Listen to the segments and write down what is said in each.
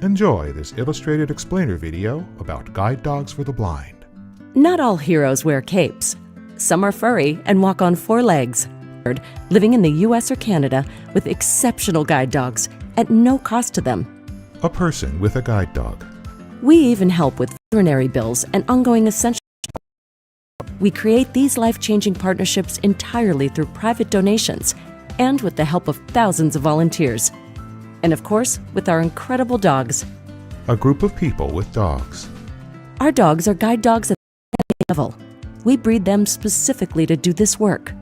Enjoy this illustrated explainer video about guide dogs for the blind. Not all heroes wear capes. Some are furry and walk on 4 legs. Living in the US or Canada with exceptional guide dogs at no cost to them. A person with a guide dog. We even help with veterinary bills and ongoing essential. We create these life-changing partnerships entirely through private donations and with the help of thousands of volunteers. And of course, with our incredible dogs. A group of people with dogs. Our dogs are guide dogs at the level. We breed them specifically to do this work.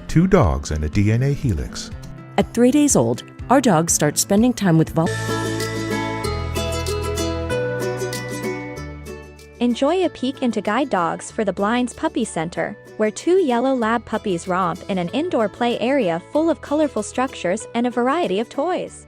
2 dogs and a DNA helix. At 3 days old, our dogs start spending time with Enjoy a peek into Guide Dogs for the Blind's Puppy Center, where 2 yellow lab puppies romp in an indoor play area full of colorful structures and a variety of toys.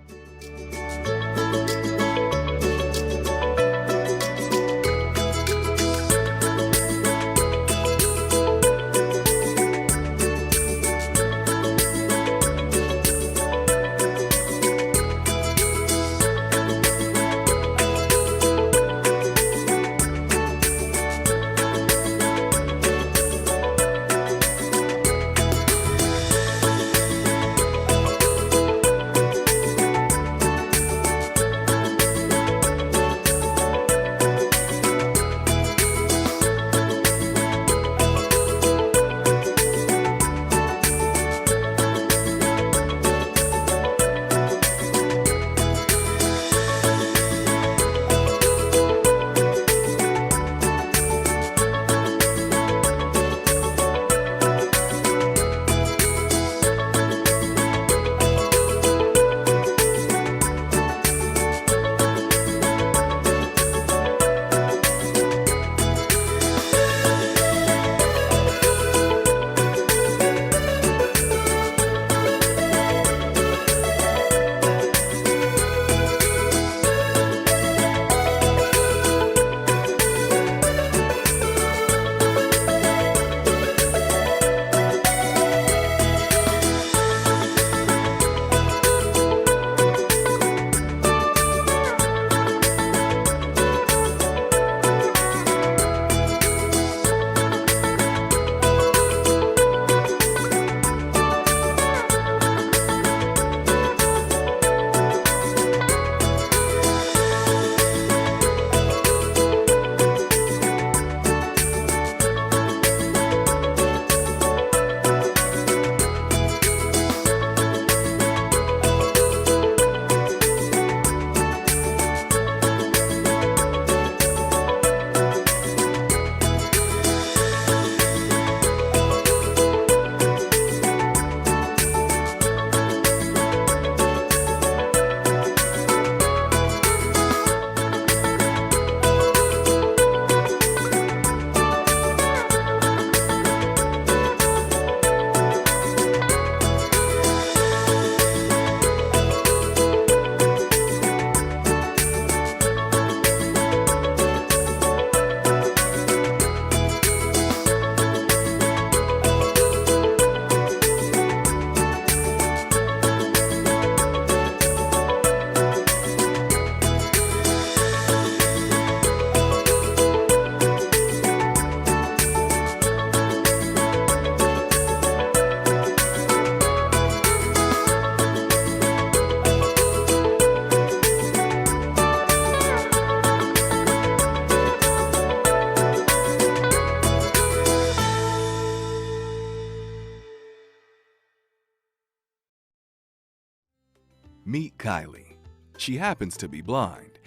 Meet Kylie. She happens to be blind.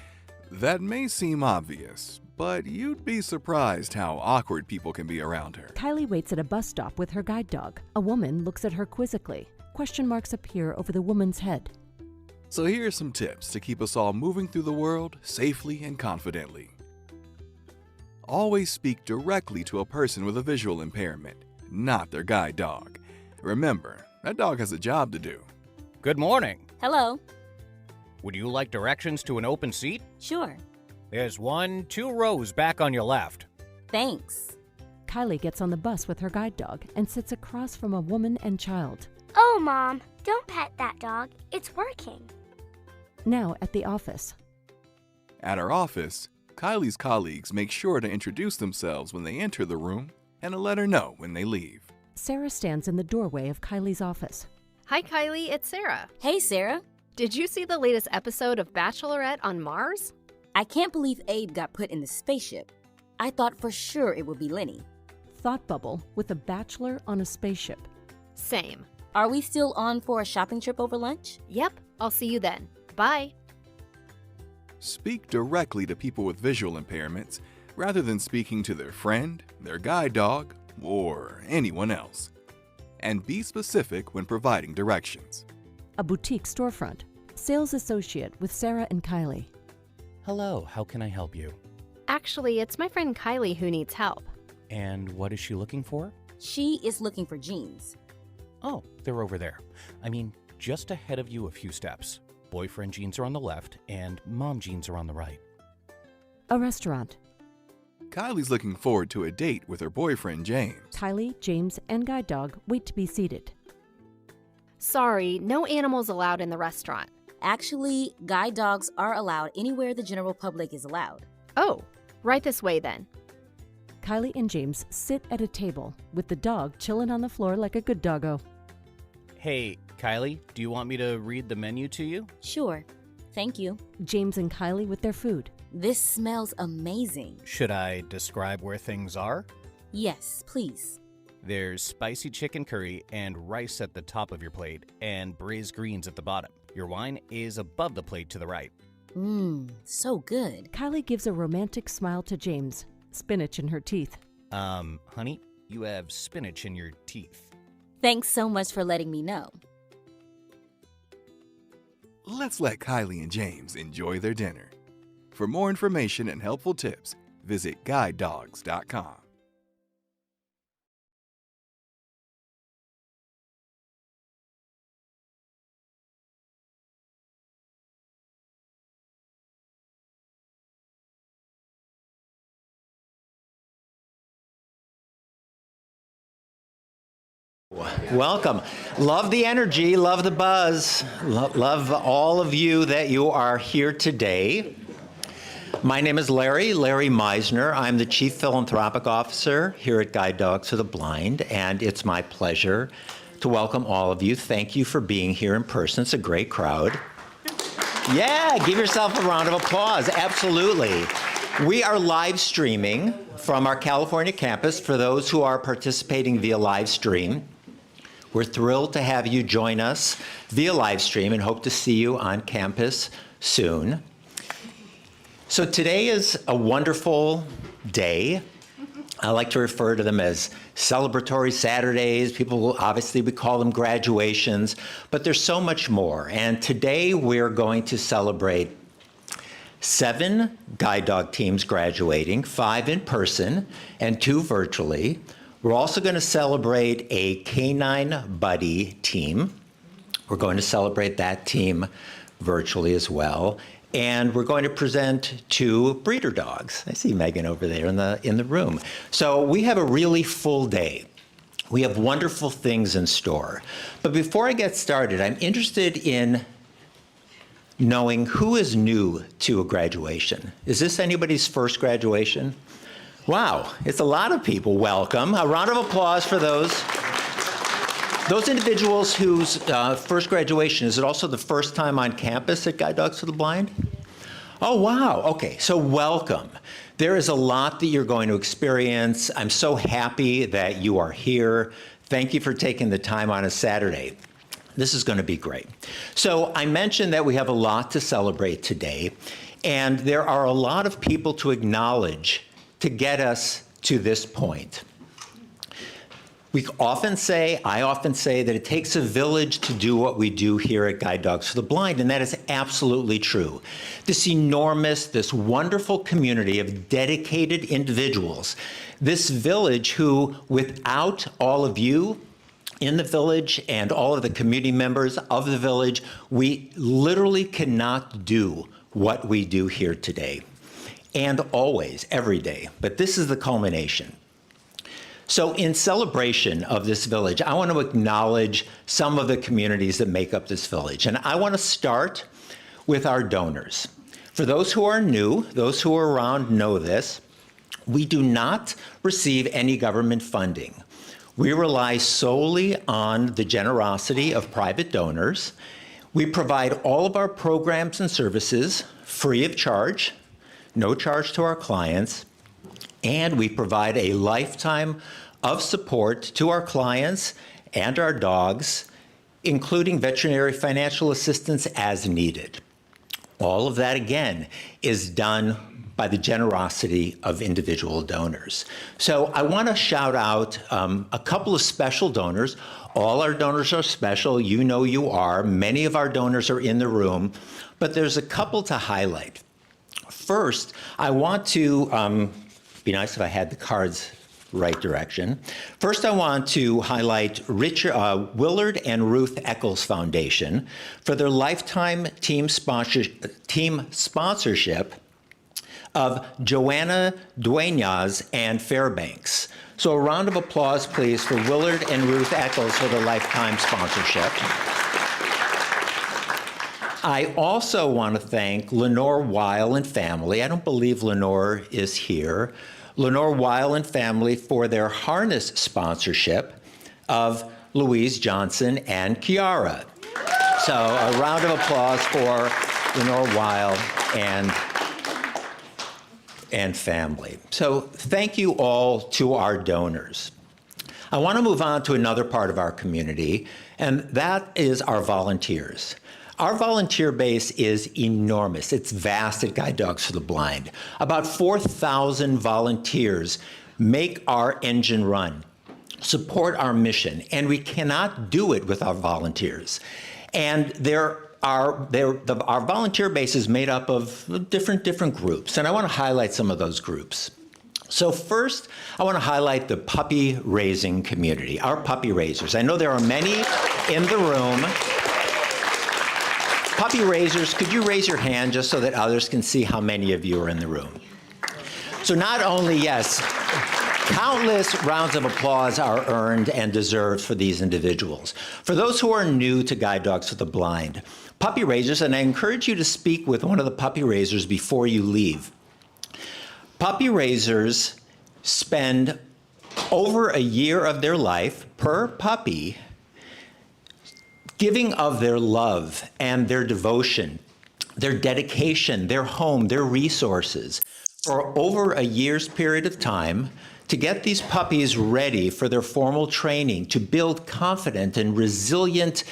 That may seem obvious, but you'd be surprised how awkward people can be around her. Kylie waits at a bus stop with her guide dog. A woman looks at her quizzically. Question marks appear over the woman's head. So here's some tips to keep us all moving through the world safely and confidently. Always speak directly to a person with a visual impairment, not their guide dog. Remember, that dog has a job to do. Good morning. Hello. Would you like directions to an open seat? Sure. There's 2 rows back on your left. Thanks. Kylie gets on the bus with her guide dog and sits across from a woman and child. Oh, Mom, don't pet that dog. It's working. Now at the office. At our office, Kylie's colleagues make sure to introduce themselves when they enter the room and to let her know when they leave. Sarah stands in the doorway of Kylie's office. Hi, Kylie. It's Sarah. Hey, Sarah. Did you see the latest episode of Bachelorette on Mars? I can't believe Abe got put in the spaceship. I thought for sure it would be Lenny. Thought bubble with a bachelor on a spaceship. Same. Are we still on for a shopping trip over lunch? Yep. I'll see you then. Bye. Speak directly to people with visual impairments rather than speaking to their friend, their guide dog, or anyone else. And be specific when providing directions. A boutique storefront. Sales associate with Sarah and Kylie. Hello, how can I help you? Actually, it's my friend Kylie who needs help. And what is she looking for? She is looking for jeans. Oh, they're over there. I mean, just ahead of you a few steps. Boyfriend jeans are on the left and mom jeans are on the right. A restaurant. Kylie's looking forward to a date with her boyfriend, James. Kylie, James, and guide dog wait to be seated. Sorry, no animals allowed in the restaurant. Actually, guide dogs are allowed anywhere the general public is allowed. Oh, right this way then. Kylie and James sit at a table with the dog chilling on the floor like a good doggo. Hey, Kylie, do you want me to read the menu to you? Sure. Thank you. James and Kylie with their food. This smells amazing. Should I describe where things are? Yes, please. There's spicy chicken curry and rice at the top of your plate and braised greens at the bottom. Your wine is above the plate to the right. So good. Kylie gives a romantic smile to James, spinach in her teeth. Honey, you have spinach in your teeth. Thanks so much for letting me know. Let's let Kylie and James enjoy their dinner. For more information and helpful tips, visit guidedogs.com. Welcome. Love the energy, love the buzz, love all of you that you are here today. My name is Larry Meisner. I'm the Chief Philanthropic Officer here at Guide Dogs for the Blind, and it's my pleasure to welcome all of you. Thank you for being here in person. It's a great crowd. Yeah, give yourself a round of applause. Absolutely. We are live streaming from our California campus for those who are participating via live stream. We're thrilled to have you join us via live stream and hope to see you on campus soon. So today is a wonderful day. I like to refer to them as celebratory Saturdays. People obviously we call them graduations, but there's so much more. And today we're going to celebrate 7 guide dog teams graduating, 5 in person and 2 virtually. We're also going to celebrate a canine buddy team. We're going to celebrate that team virtually as well. And we're going to present 2 breeder dogs. I see Megan over there in the room. So we have a really full day. We have wonderful things in store. But before I get started, I'm interested in knowing who is new to a graduation. Is this anybody's first graduation? Wow, it's a lot of people. Welcome. A round of applause for those individuals whose first graduation. Is it also the first time on campus at Guide Dogs for the Blind? Oh, wow. Okay, so welcome. There is a lot that you're going to experience. I'm so happy that you are here. Thank you for taking the time on a Saturday. This is going to be great. So I mentioned that we have a lot to celebrate today, and there are a lot of people to acknowledge to get us to this point. I often say that it takes a village to do what we do here at Guide Dogs for the Blind, and that is absolutely true. This wonderful community of dedicated individuals, this village who, without all of you in the village and all of the community members of the village, we literally cannot do what we do here today. And always, every day. But this is the culmination. So in celebration of this village, I want to acknowledge some of the communities that make up this village. And I want to start with our donors. For those who are new, those who are around know this, we do not receive any government funding. We rely solely on the generosity of private donors. We provide all of our programs and services free of charge, no charge to our clients, and we provide a lifetime of support to our clients and our dogs, including veterinary financial assistance as needed. All of that, again, is done by the generosity of individual donors. So I want to shout out a couple of special donors. All our donors are special. You know you are. Many of our donors are in the room, but there's a couple to highlight. First, I want to, be nice if I had the cards right direction. First, I want to highlight Willard and Ruth Eccles Foundation for their lifetime team sponsorship of Joanna Duenas and Fairbanks. So a round of applause, please, for Willard and Ruth Eccles for their lifetime sponsorship. I also want to thank Lenore Weil and family. I don't believe Lenore is here. Lenore Weil and family for their harness sponsorship of Louise Johnson and Kiara. So a round of applause for Lenore Weil and family. So thank you all to our donors. I want to move on to another part of our community, and that is our volunteers. Our volunteer base is enormous. It's vast at Guide Dogs for the Blind. About 4,000 volunteers make our engine run, support our mission, and we cannot do it without volunteers. And our volunteer base is made up of different groups, and I want to highlight some of those groups. So first, I want to highlight the puppy raising community, our puppy raisers. I know there are many in the room. Puppy raisers, could you raise your hand just so that others can see how many of you are in the room? So not only, yes, countless rounds of applause are earned and deserved for these individuals. For those who are new to Guide Dogs for the Blind, puppy raisers, and I encourage you to speak with one of the puppy raisers before you leave. Puppy raisers spend over a year of their life per puppy giving of their love and their devotion, their dedication, their home, their resources for over a year's period of time to get these puppies ready for their formal training, to build confident and resilient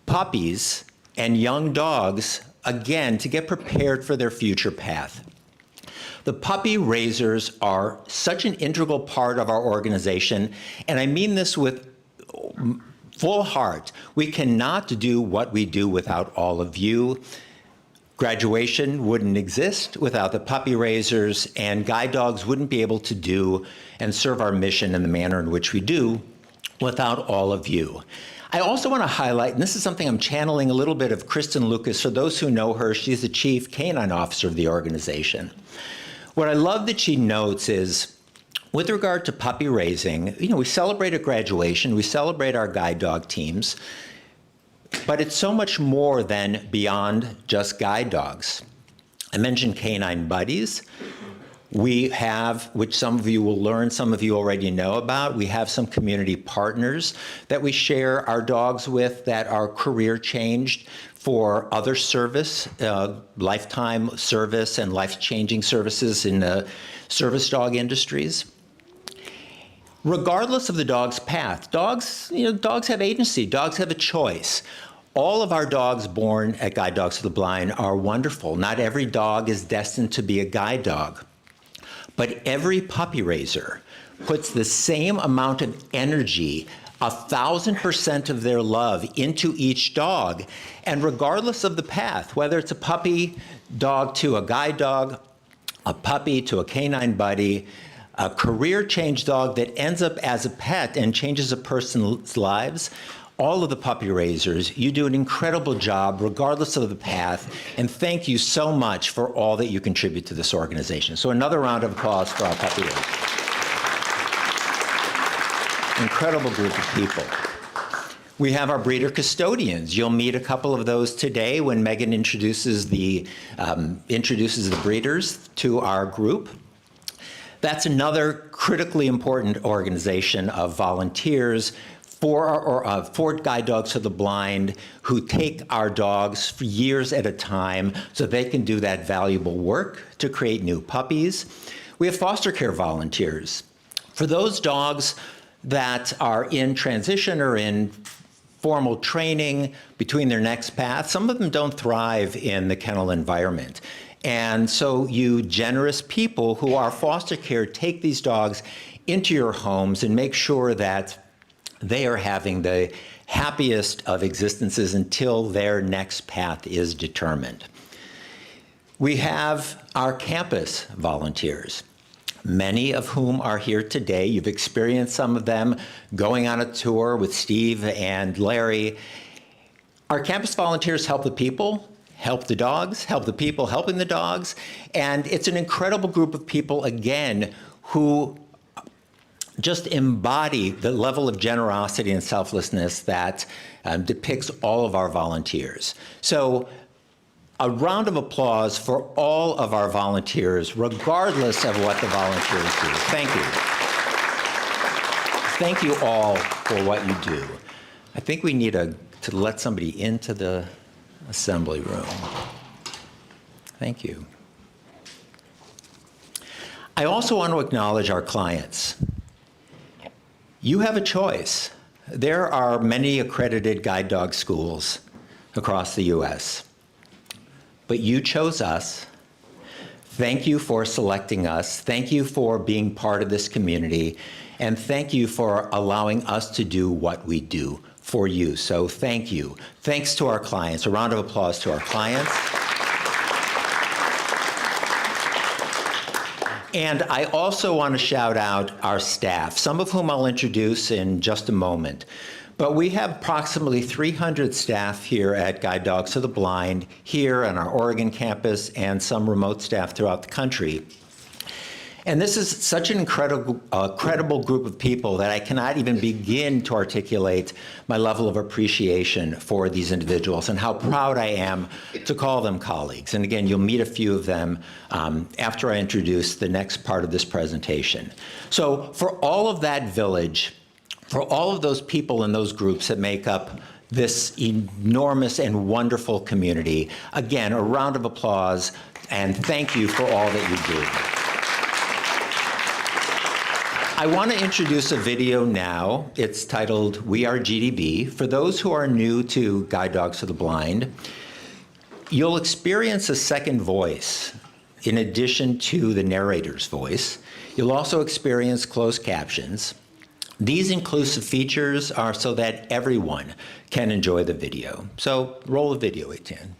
puppies and young dogs, again, to get prepared for their future path. The puppy raisers are such an integral part of our organization, and I mean this with full heart. We cannot do what we do without all of you. Graduation wouldn't exist without the puppy raisers, and Guide Dogs wouldn't be able to do and serve our mission in the manner in which we do without all of you. I also want to highlight, and this is something I'm channeling a little bit of Kristen Lucas. For those who know her, she's the chief canine officer of the organization. What I love that she notes is, with regard to puppy raising, we celebrate at graduation, we celebrate our guide dog teams, but it's so much more than beyond just guide dogs. I mentioned canine buddies. We have, which some of you will learn, some of you already know about, we have some community partners that we share our dogs with that are career changed for other service, lifetime service and life-changing services in the service dog industries. Regardless of the dog's path, dogs have agency, dogs have a choice. All of our dogs born at Guide Dogs for the Blind are wonderful. Not every dog is destined to be a guide dog, but every puppy raiser puts the same amount of energy, 1,000% of their love into each dog. And regardless of the path, whether it's a puppy dog to a guide dog, a puppy to a canine buddy, a career change dog that ends up as a pet and changes a person's lives, all of the puppy raisers, you do an incredible job regardless of the path, and thank you so much for all that you contribute to this organization. So another round of applause for our puppy raisers. Incredible group of people. We have our breeder custodians. You'll meet a couple of those today when Megan introduces the breeders to our group. That's another critically important organization of volunteers for Guide Dogs for the Blind who take our dogs for years at a time so they can do that valuable work to create new puppies. We have foster care volunteers. For those dogs that are in transition or in formal training between their next path, some of them don't thrive in the kennel environment. And so you generous people who are foster care take these dogs into your homes and make sure that they are having the happiest of existences until their next path is determined. We have our campus volunteers, many of whom are here today. You've experienced some of them going on a tour with Steve and Larry. Our campus volunteers help the people, help the dogs, help the people helping the dogs, and it's an incredible group of people, again, who just embody the level of generosity and selflessness that depicts all of our volunteers. So a round of applause for all of our volunteers, regardless of what the volunteers do. Thank you. Thank you all for what you do. I think we need to let somebody into the assembly room. Thank you. I also want to acknowledge our clients. You have a choice. There are many accredited guide dog schools across the U.S., but you chose us. Thank you for selecting us. Thank you for being part of this community. And thank you for allowing us to do what we do for you. So thank you. Thanks to our clients. A round of applause to our clients. And I also want to shout out our staff, some of whom I'll introduce in just a moment. But we have approximately 300 staff here at Guide Dogs for the Blind, here on our Oregon campus, and some remote staff throughout the country. And this is such an incredible group of people that I cannot even begin to articulate my level of appreciation for these individuals and how proud I am to call them colleagues. And again, you'll meet a few of them after I introduce the next part of this presentation. So for all of that village, for all of those people and those groups that make up this enormous and wonderful community, again, a round of applause and thank you for all that you do. I want to introduce a video now. It's titled We Are GDB. For those who are new to Guide Dogs for the Blind, you'll experience a second voice in addition to the narrator's voice. You'll also experience closed captions. These inclusive features are so that everyone can enjoy the video. So roll the video, Etienne.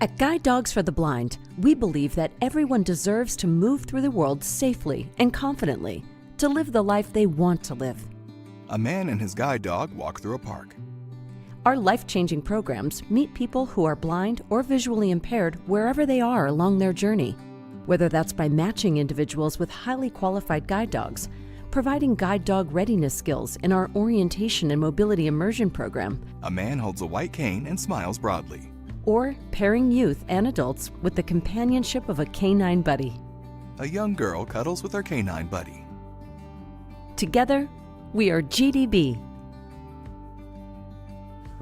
At Guide Dogs for the Blind, we believe that everyone deserves to move through the world safely and confidently, to live the life they want to live. A man and his guide dog walk through a park. Our life-changing programs meet people who are blind or visually impaired wherever they are along their journey, whether that's by matching individuals with highly qualified guide dogs, providing guide dog readiness skills in our orientation and mobility immersion program. A man holds a white cane and smiles broadly. Or pairing youth and adults with the companionship of a canine buddy. A young girl cuddles with her canine buddy. Together, we are GDB.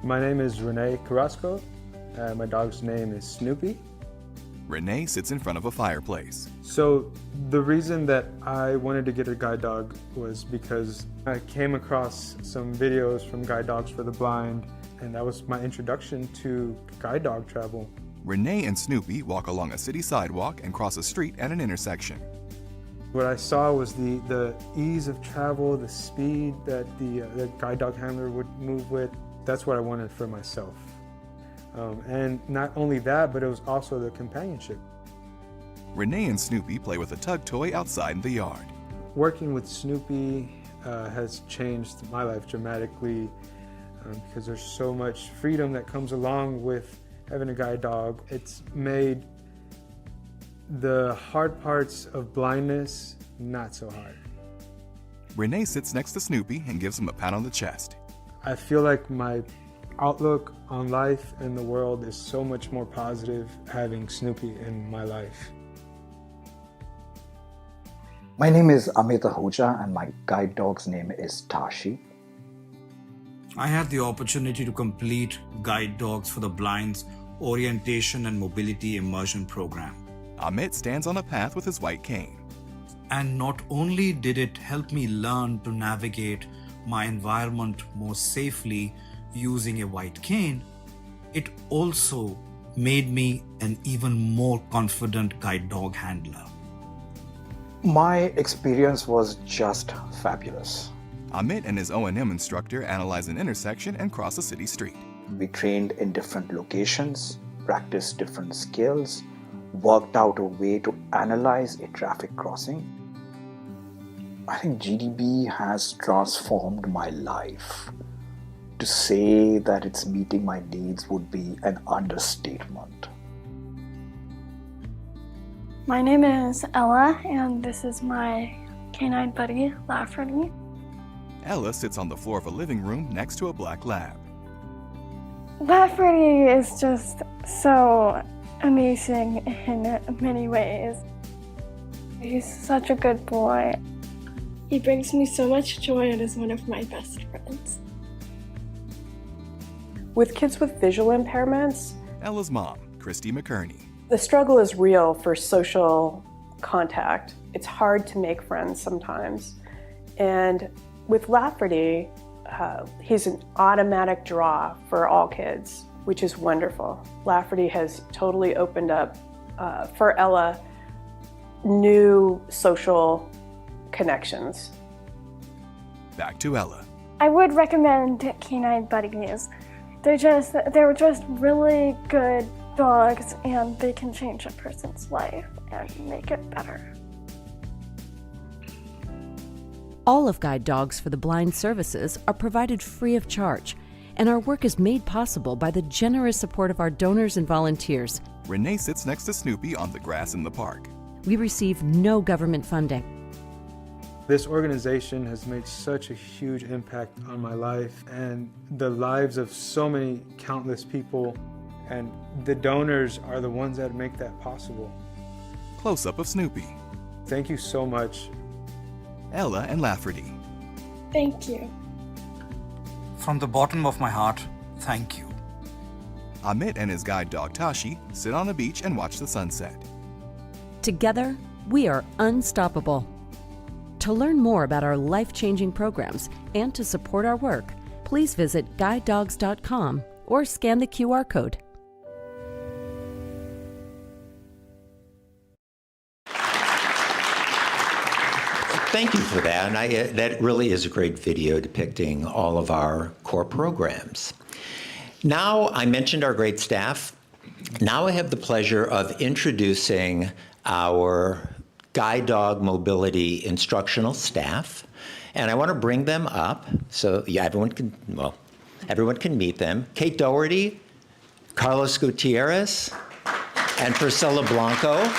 My name is Renee Carrasco. My dog's name is Snoopy. Renee sits in front of a fireplace. So the reason that I wanted to get a guide dog was because I came across some videos from Guide Dogs for the Blind, and that was my introduction to guide dog travel. Renee and Snoopy walk along a city sidewalk and cross a street at an intersection. What I saw was the ease of travel, the speed that the guide dog handler would move with. That's what I wanted for myself. And not only that, but it was also the companionship. Renee and Snoopy play with a tug toy outside in the yard. Working with Snoopy has changed my life dramatically because there's so much freedom that comes along with having a guide dog. It's made The hard parts of blindness, not so hard. Renee sits next to Snoopy and gives him a pat on the chest. I feel like my outlook on life and the world is so much more positive having Snoopy in my life. My name is Amit Ahuja and my guide dog's name is Tashi. I had the opportunity to complete Guide Dogs for the Blind's Orientation and Mobility Immersion Program. Amit stands on a path with his white cane. And not only did it help me learn to navigate my environment more safely using a white cane, it also made me an even more confident guide dog handler. My experience was just fabulous. Amit and his O&M instructor analyze an intersection and cross a city street. We trained in different locations, practiced different skills, worked out a way to analyze a traffic crossing. I think GDB has transformed my life. To say that it's meeting my needs would be an understatement. My name is Ella, and this is my canine buddy, Lafferty. Ella sits on the floor of a living room next to a black lab. Lafferty is just so amazing in many ways. He's such a good boy. He brings me so much joy and is one of my best friends. With kids with visual impairments, Ella's mom, Christy McKerney. The struggle is real for social contact. It's hard to make friends sometimes. And with Lafferty, he's an automatic draw for all kids, which is wonderful. Lafferty has totally opened up, for Ella, new social connections. Back to Ella. I would recommend canine buddies. They're just really good dogs, and they can change a person's life and make it better. All of Guide Dogs for the Blind services are provided free of charge, and our work is made possible by the generous support of our donors and volunteers. Renee sits next to Snoopy on the grass in the park. We receive no government funding. This organization has made such a huge impact on my life and the lives of so many countless people, and the donors are the ones that make that possible. Close-up of Snoopy. Thank you so much. Ella and Lafferty. Thank you. From the bottom of my heart, thank you. Amit and his guide dog Tashi sit on a beach and watch the sunset. Together, we are unstoppable. To learn more about our life-changing programs and to support our work, please visit guidedogs.com or scan the QR code. Thank you for that. And that really is a great video depicting all of our core programs. Now, I mentioned our great staff. Now I have the pleasure of introducing our guide dog mobility instructional staff. And I want to bring them up so everyone can meet them. Kate Doherty, Carlos Gutierrez, and Priscilla Blanco.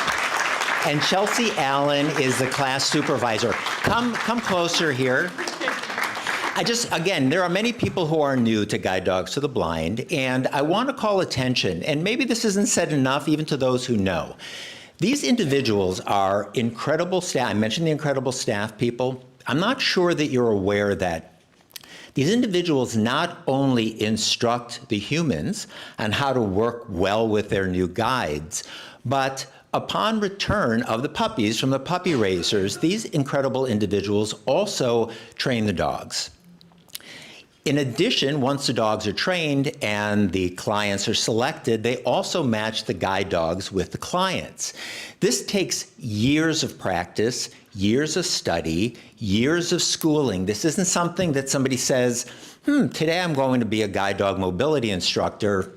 And Chelsea Allen is the class supervisor. Come closer here. Again, there are many people who are new to Guide Dogs to the Blind, and I want to call attention, and maybe this isn't said enough even to those who know. These individuals are incredible staff. I mentioned the incredible staff people. I'm not sure that you're aware that these individuals not only instruct the humans on how to work well with their new guides, but upon return of the puppies from the puppy raisers, these incredible individuals also train the dogs. In addition, once the dogs are trained and the clients are selected, they also match the guide dogs with the clients. This takes years of practice, years of study, years of schooling. This isn't something that somebody says, today I'm going to be a guide dog mobility instructor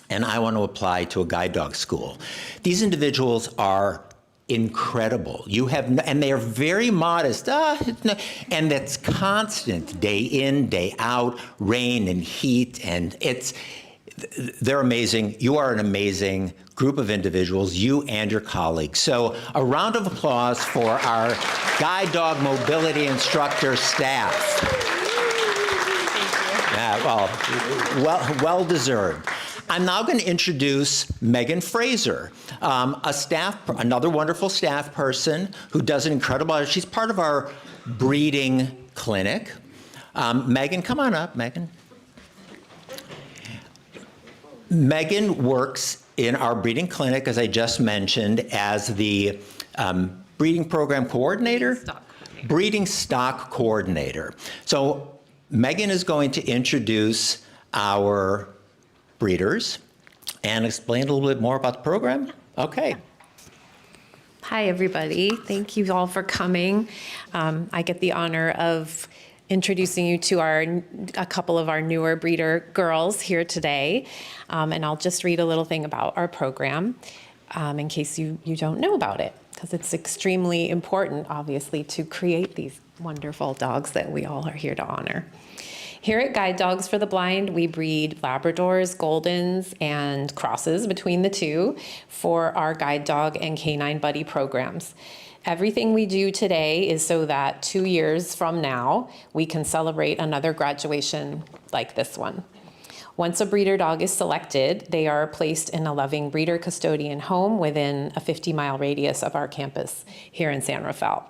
and I want to apply to a guide dog school. These individuals are incredible. And they are very modest, and that's constant, day in, day out, rain and heat, and they're amazing. You are an amazing group of individuals, you and your colleagues. So a round of applause for our guide dog mobility instructor staff. Yeah, well deserved. I'm now going to introduce Megan Fraser, another wonderful staff person who does an incredible, she's part of our breeding clinic. Megan, come on up, Megan. Megan works in our breeding clinic, as I just mentioned, as the breeding program coordinator, breeding stock coordinator. So Megan is going to introduce our breeders and explain a little bit more about the program. Okay. Hi, everybody. Thank you all for coming. I get the honor of introducing you to a couple of our newer breeder girls here today. And I'll just read a little thing about our program in case you don't know about it, because it's extremely important, obviously, to create these wonderful dogs that we all are here to honor. Here at Guide Dogs for the Blind, we breed Labradors, Goldens, and crosses between the two for our guide dog and canine buddy programs. Everything we do today is so that 2 years from now, we can celebrate another graduation like this one. Once a breeder dog is selected, they are placed in a loving breeder custodian home within a 50-mile radius of our campus here in San Rafael.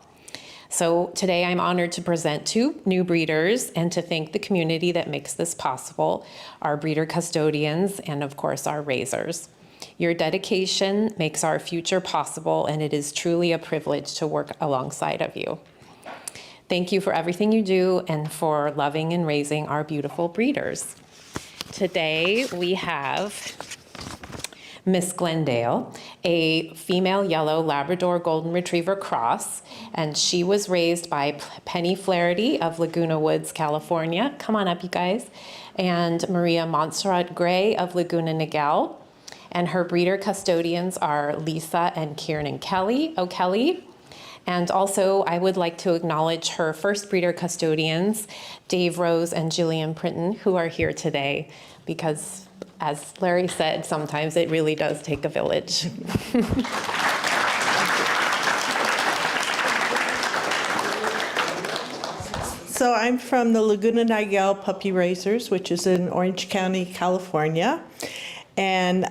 So today I'm honored to present 2 new breeders and to thank the community that makes this possible, our breeder custodians, and of course our raisers. Your dedication makes our future possible, and it is truly a privilege to work alongside of you. Thank you for everything you do and for loving and raising our beautiful breeders. Today we have Miss Glendale, a female yellow Labrador Golden Retriever cross, and she was raised by Penny Flaherty of Laguna Woods, California. Come on up, you guys. And Maria Montserrat Gray of Laguna Niguel. And her breeder custodians are Lisa and Kieran O'Kelly. And also, I would like to acknowledge her first breeder custodians, Dave Rose and Jillian Printon, who are here today, because as Larry said, sometimes it really does take a village. So I'm from the Laguna Niguel Puppy Raisers, which is in Orange County, California. And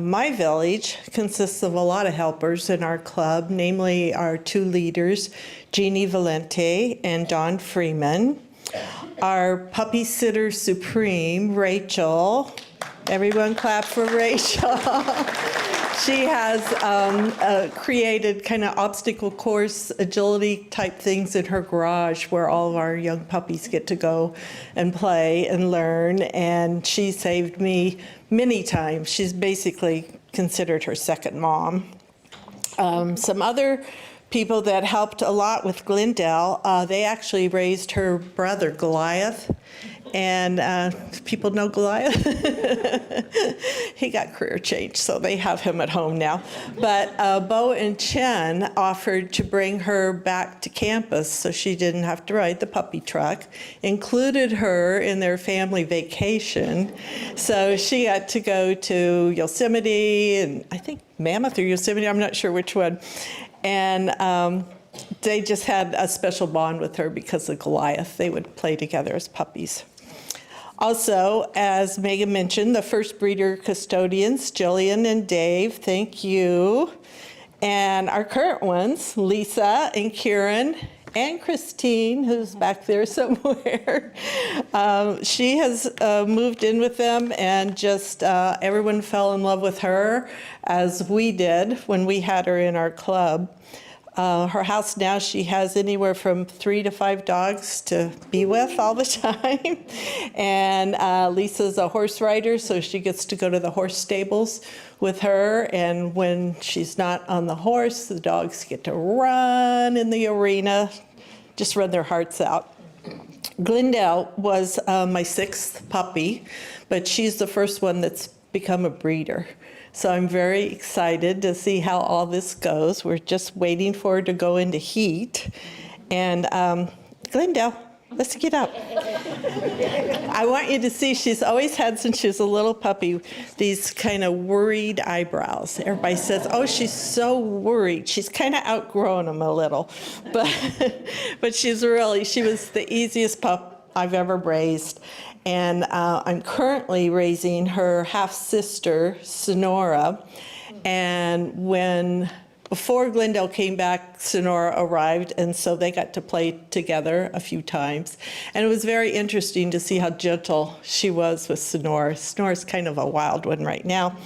my village consists of a lot of helpers in our club, namely our 2 leaders, Jeannie Valente and Dawn Freeman. Our puppy sitter supreme, Rachel. Everyone clap for Rachel. She has created kind of obstacle course, agility type things in her garage where all of our young puppies get to go and play and learn. And she saved me many times. She's basically considered her second mom. Some other people that helped a lot with Glendale, they actually raised her brother Goliath. And people know Goliath. He got career change, so they have him at home now. But Bo and Chen offered to bring her back to campus so she didn't have to ride the puppy truck, included her in their family vacation. So she got to go to Yosemite, and I think Mammoth or Yosemite, I'm not sure which one. And they just had a special bond with her because of Goliath. They would play together as puppies. Also, as Megan mentioned, the first breeder custodians, Jillian and Dave, thank you. And our current ones, Lisa and Kieran and Christine, who's back there somewhere. She has moved in with them, and just everyone fell in love with her, as we did when we had her in our club. Her house now, she has anywhere from 3 to 5 dogs to be with all the time. And Lisa's a horse rider, so she gets to go to the horse stables with her. And when she's not on the horse, the dogs get to run in the arena, just run their hearts out. Glendale was my 6th puppy, but she's the first one that's become a breeder. So I'm very excited to see how all this goes. We're just waiting for her to go into heat. And Glendale, Let's get up. I want you to see she's always had, since she was a little puppy, these kind of worried eyebrows. Everybody says, oh, she's so worried. She's kind of outgrown them a little. But she was the easiest pup I've ever raised. And I'm currently raising her half-sister, Sonora. And before Glendale came back, Sonora arrived, and so they got to play together a few times. And it was very interesting to see how gentle she was with Sonora. Sonora's kind of a wild one right now.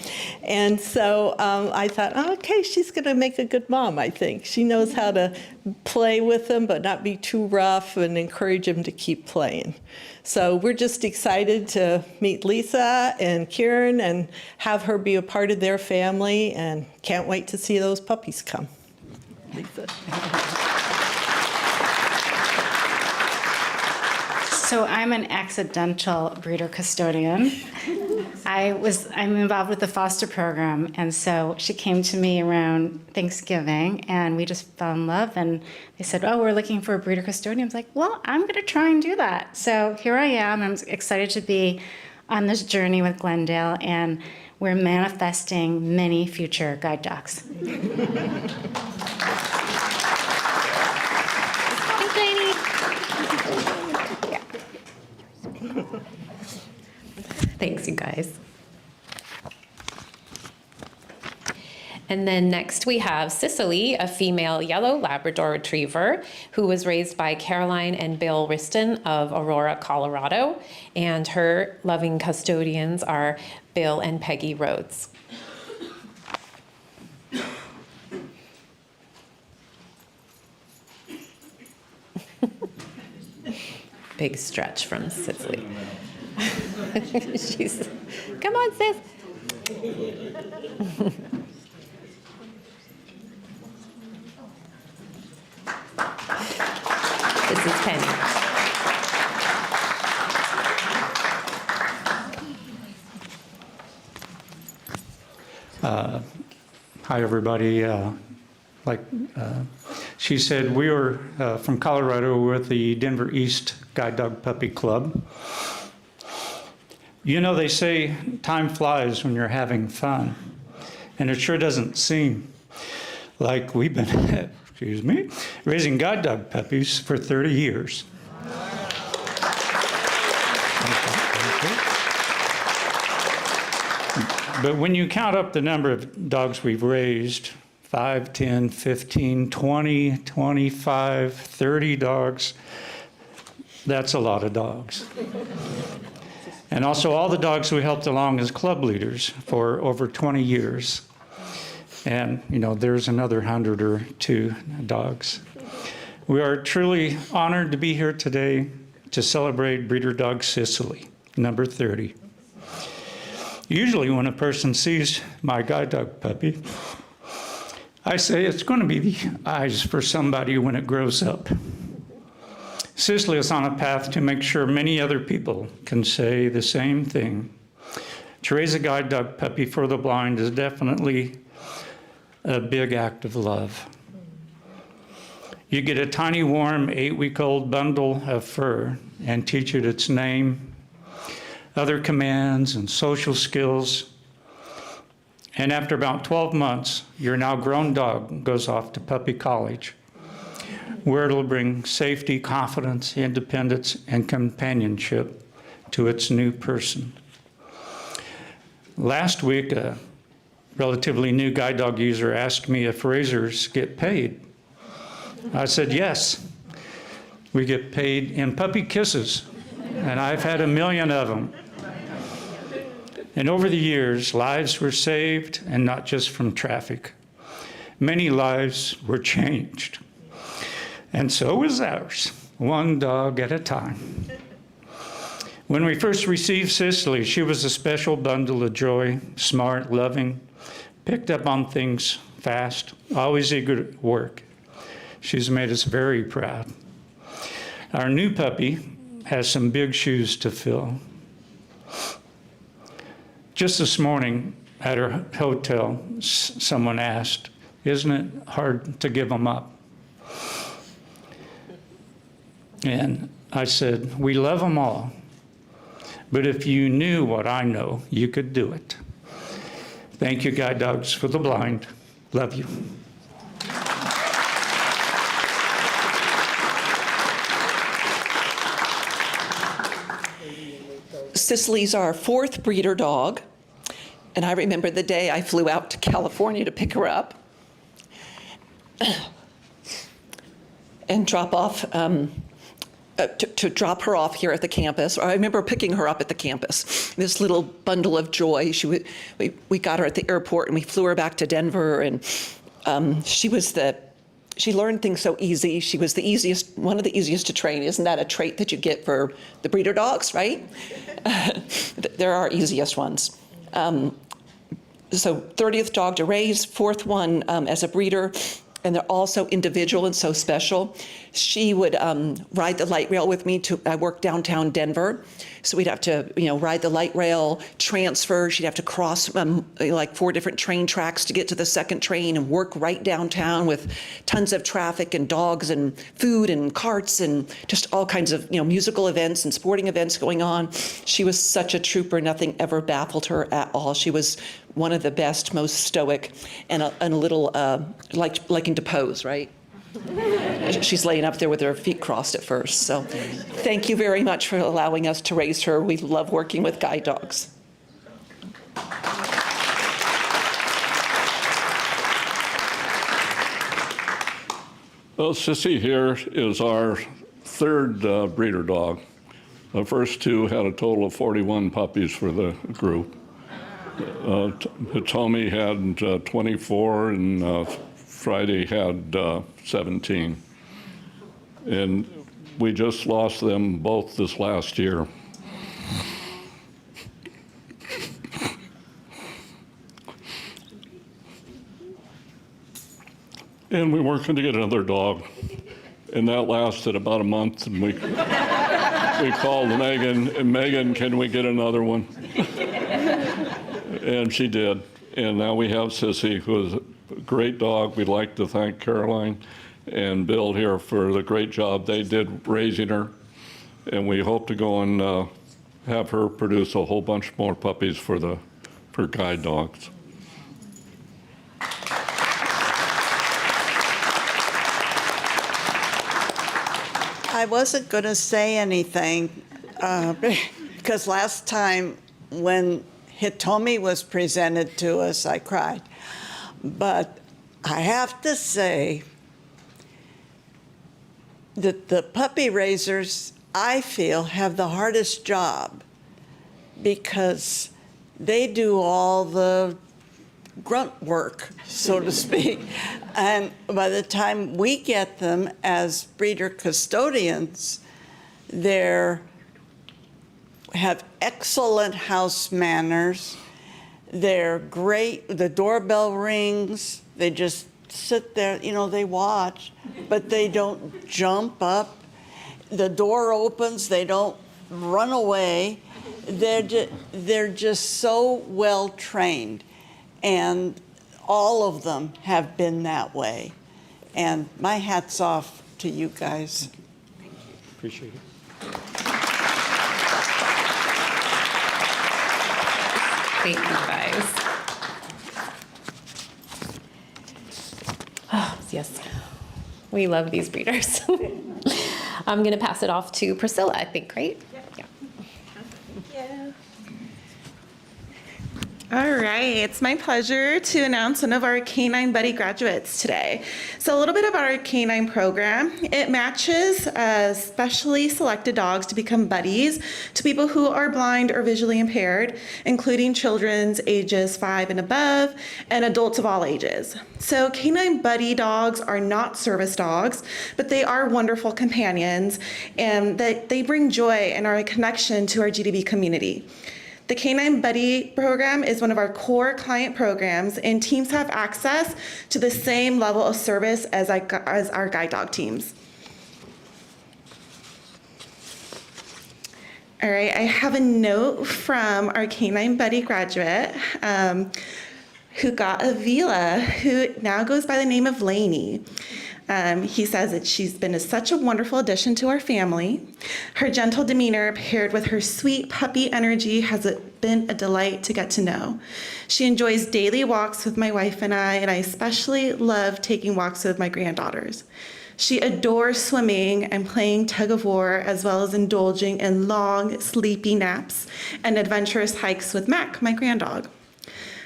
And so I thought, oh, okay, she's going to make a good mom, I think. She knows how to play with them, but not be too rough, and encourage them to keep playing. So we're just excited to meet Lisa and Kieran and have her be a part of their family, and can't wait to see those puppies come. Lisa. So I'm an accidental breeder custodian. I'm involved with the foster program, and so she came to me around Thanksgiving, and we just fell in love, and they said, oh, we're looking for a breeder custodian. I was like, well, I'm gonna try and do that. So here I am. I'm excited to be on this journey with Glendale, and we're manifesting many future guide dogs. Thanks, you guys. And then next we have Cicely, a female yellow Labrador Retriever who was raised by Caroline and Bill Riston of Aurora, Colorado. And her loving custodians are Bill and Peggy Rhodes. Big stretch from Cicely. Come on, sis. This is Penny. Hi, everybody. She said, we were from Colorado with the Denver East Guide Dog Puppy Club. You know, they say time flies when you're having fun, and it sure doesn't seem like we've been, raising guide dog puppies for 30 years. But when you count up the number of dogs we've raised, 5, 10, 15, 20, 25, 30 dogs, that's a lot of dogs. And also all the dogs we helped along as club leaders for over 20 years. And, you know, there's another 100 or 2 dogs. We are truly honored to be here today to celebrate breeder dog Cicely, number 30. Usually when a person sees my guide dog puppy, I say it's going to be the eyes for somebody when it grows up. Cicely is on a path to make sure many other people can say the same thing. To raise a guide dog puppy for the blind is definitely a big act of love. You get a tiny, warm, 8-week-old bundle of fur and teach it its name, other commands and social skills. And after about 12 months, your now grown dog goes off to puppy college, where it'll bring safety, confidence, independence, and companionship to its new person. Last week, a relatively new guide dog user asked me if raisers get paid. I said, yes. We get paid in puppy kisses, and I've had 1 million of them. And over the years, lives were saved, and not just from traffic. Many lives were changed. And so was ours, one dog at a time. When we first received Cicely, she was a special bundle of joy, smart, loving, picked up on things fast, always eager to work. She's made us very proud. Our new puppy has some big shoes to fill. Just this morning at her hotel, someone asked, isn't it hard to give them up? And I said, we love them all, but if you knew what I know, you could do it. Thank you, Guide Dogs for the Blind. Love you. Cicely's our fourth breeder dog, and I remember the day I flew out to California to pick her up and drop off, to drop her off here at the campus. I remember picking her up at the campus, this little bundle of joy. We got her at the airport and we flew her back to Denver, and she learned things so easy. She was one of the easiest to train. Isn't that a trait that you get for the breeder dogs, right? They're our easiest ones. So 30th dog to raise, fourth one as a breeder, and they're also individual and so special. She would ride the light rail with me. I worked downtown Denver, so we'd have to, ride the light rail, transfer. She'd have to cross like 4 different train tracks to get to the second train and work right downtown with tons of traffic and dogs and food and carts and just all kinds of musical events and sporting events going on. She was such a trooper. Nothing ever baffled her at all. She was one of the best, most stoic, and a little liking to pose, right? She's laying up there with her feet crossed at first. So thank you very much for allowing us to raise her. We love working with guide dogs. Well, Sissy here is our third breeder dog. The first 2 had a total of 41 puppies for the group. Hitomi had 24, and Friday had 17. And we just lost them both this last year. And we're working to get another dog. And that lasted about a month, and we called Megan, and Megan, can we get another one? And she did. And now we have Sissy, who is a great dog. We'd like to thank Caroline and Bill here for the great job they did raising her. And we hope to go and have her produce a whole bunch more puppies for guide dogs. I wasn't going to say anything because last time when Hitomi was presented to us, I cried. But I have to say that the puppy raisers, I feel, have the hardest job because they do all the grunt work, so to speak. And by the time we get them as breeder custodians, they have excellent house manners. They're great. The doorbell rings. They just sit there, they watch, but they don't jump up. The door opens. They don't run away. They're just so well trained. And all of them have been that way. And my hat's off to you guys. Appreciate it. Thank you, guys. Oh, yes. We love these breeders. I'm going to pass it off to Priscilla, I think, right? Yeah. All right, it's my pleasure to announce one of our Canine Buddy graduates today. So a little bit about our canine program. It matches specially selected dogs to become buddies to people who are blind or visually impaired, including children's ages 5 and above and adults of all ages. So Canine Buddy dogs are not service dogs, but they are wonderful companions, and they bring joy and are a connection to our GDB community. The Canine Buddy program is one of our core client programs, and teams have access to the same level of service as our guide dog teams. All right, I have a note from our Canine Buddy graduate who got a Vila, who now goes by the name of Lainey. He says that she's been such a wonderful addition to our family. Her gentle demeanor paired with her sweet puppy energy has been a delight to get to know. She enjoys daily walks with my wife and I especially love taking walks with my granddaughters. She adores swimming and playing tug of war, as well as indulging in long, sleepy naps and adventurous hikes with Mac, my granddog.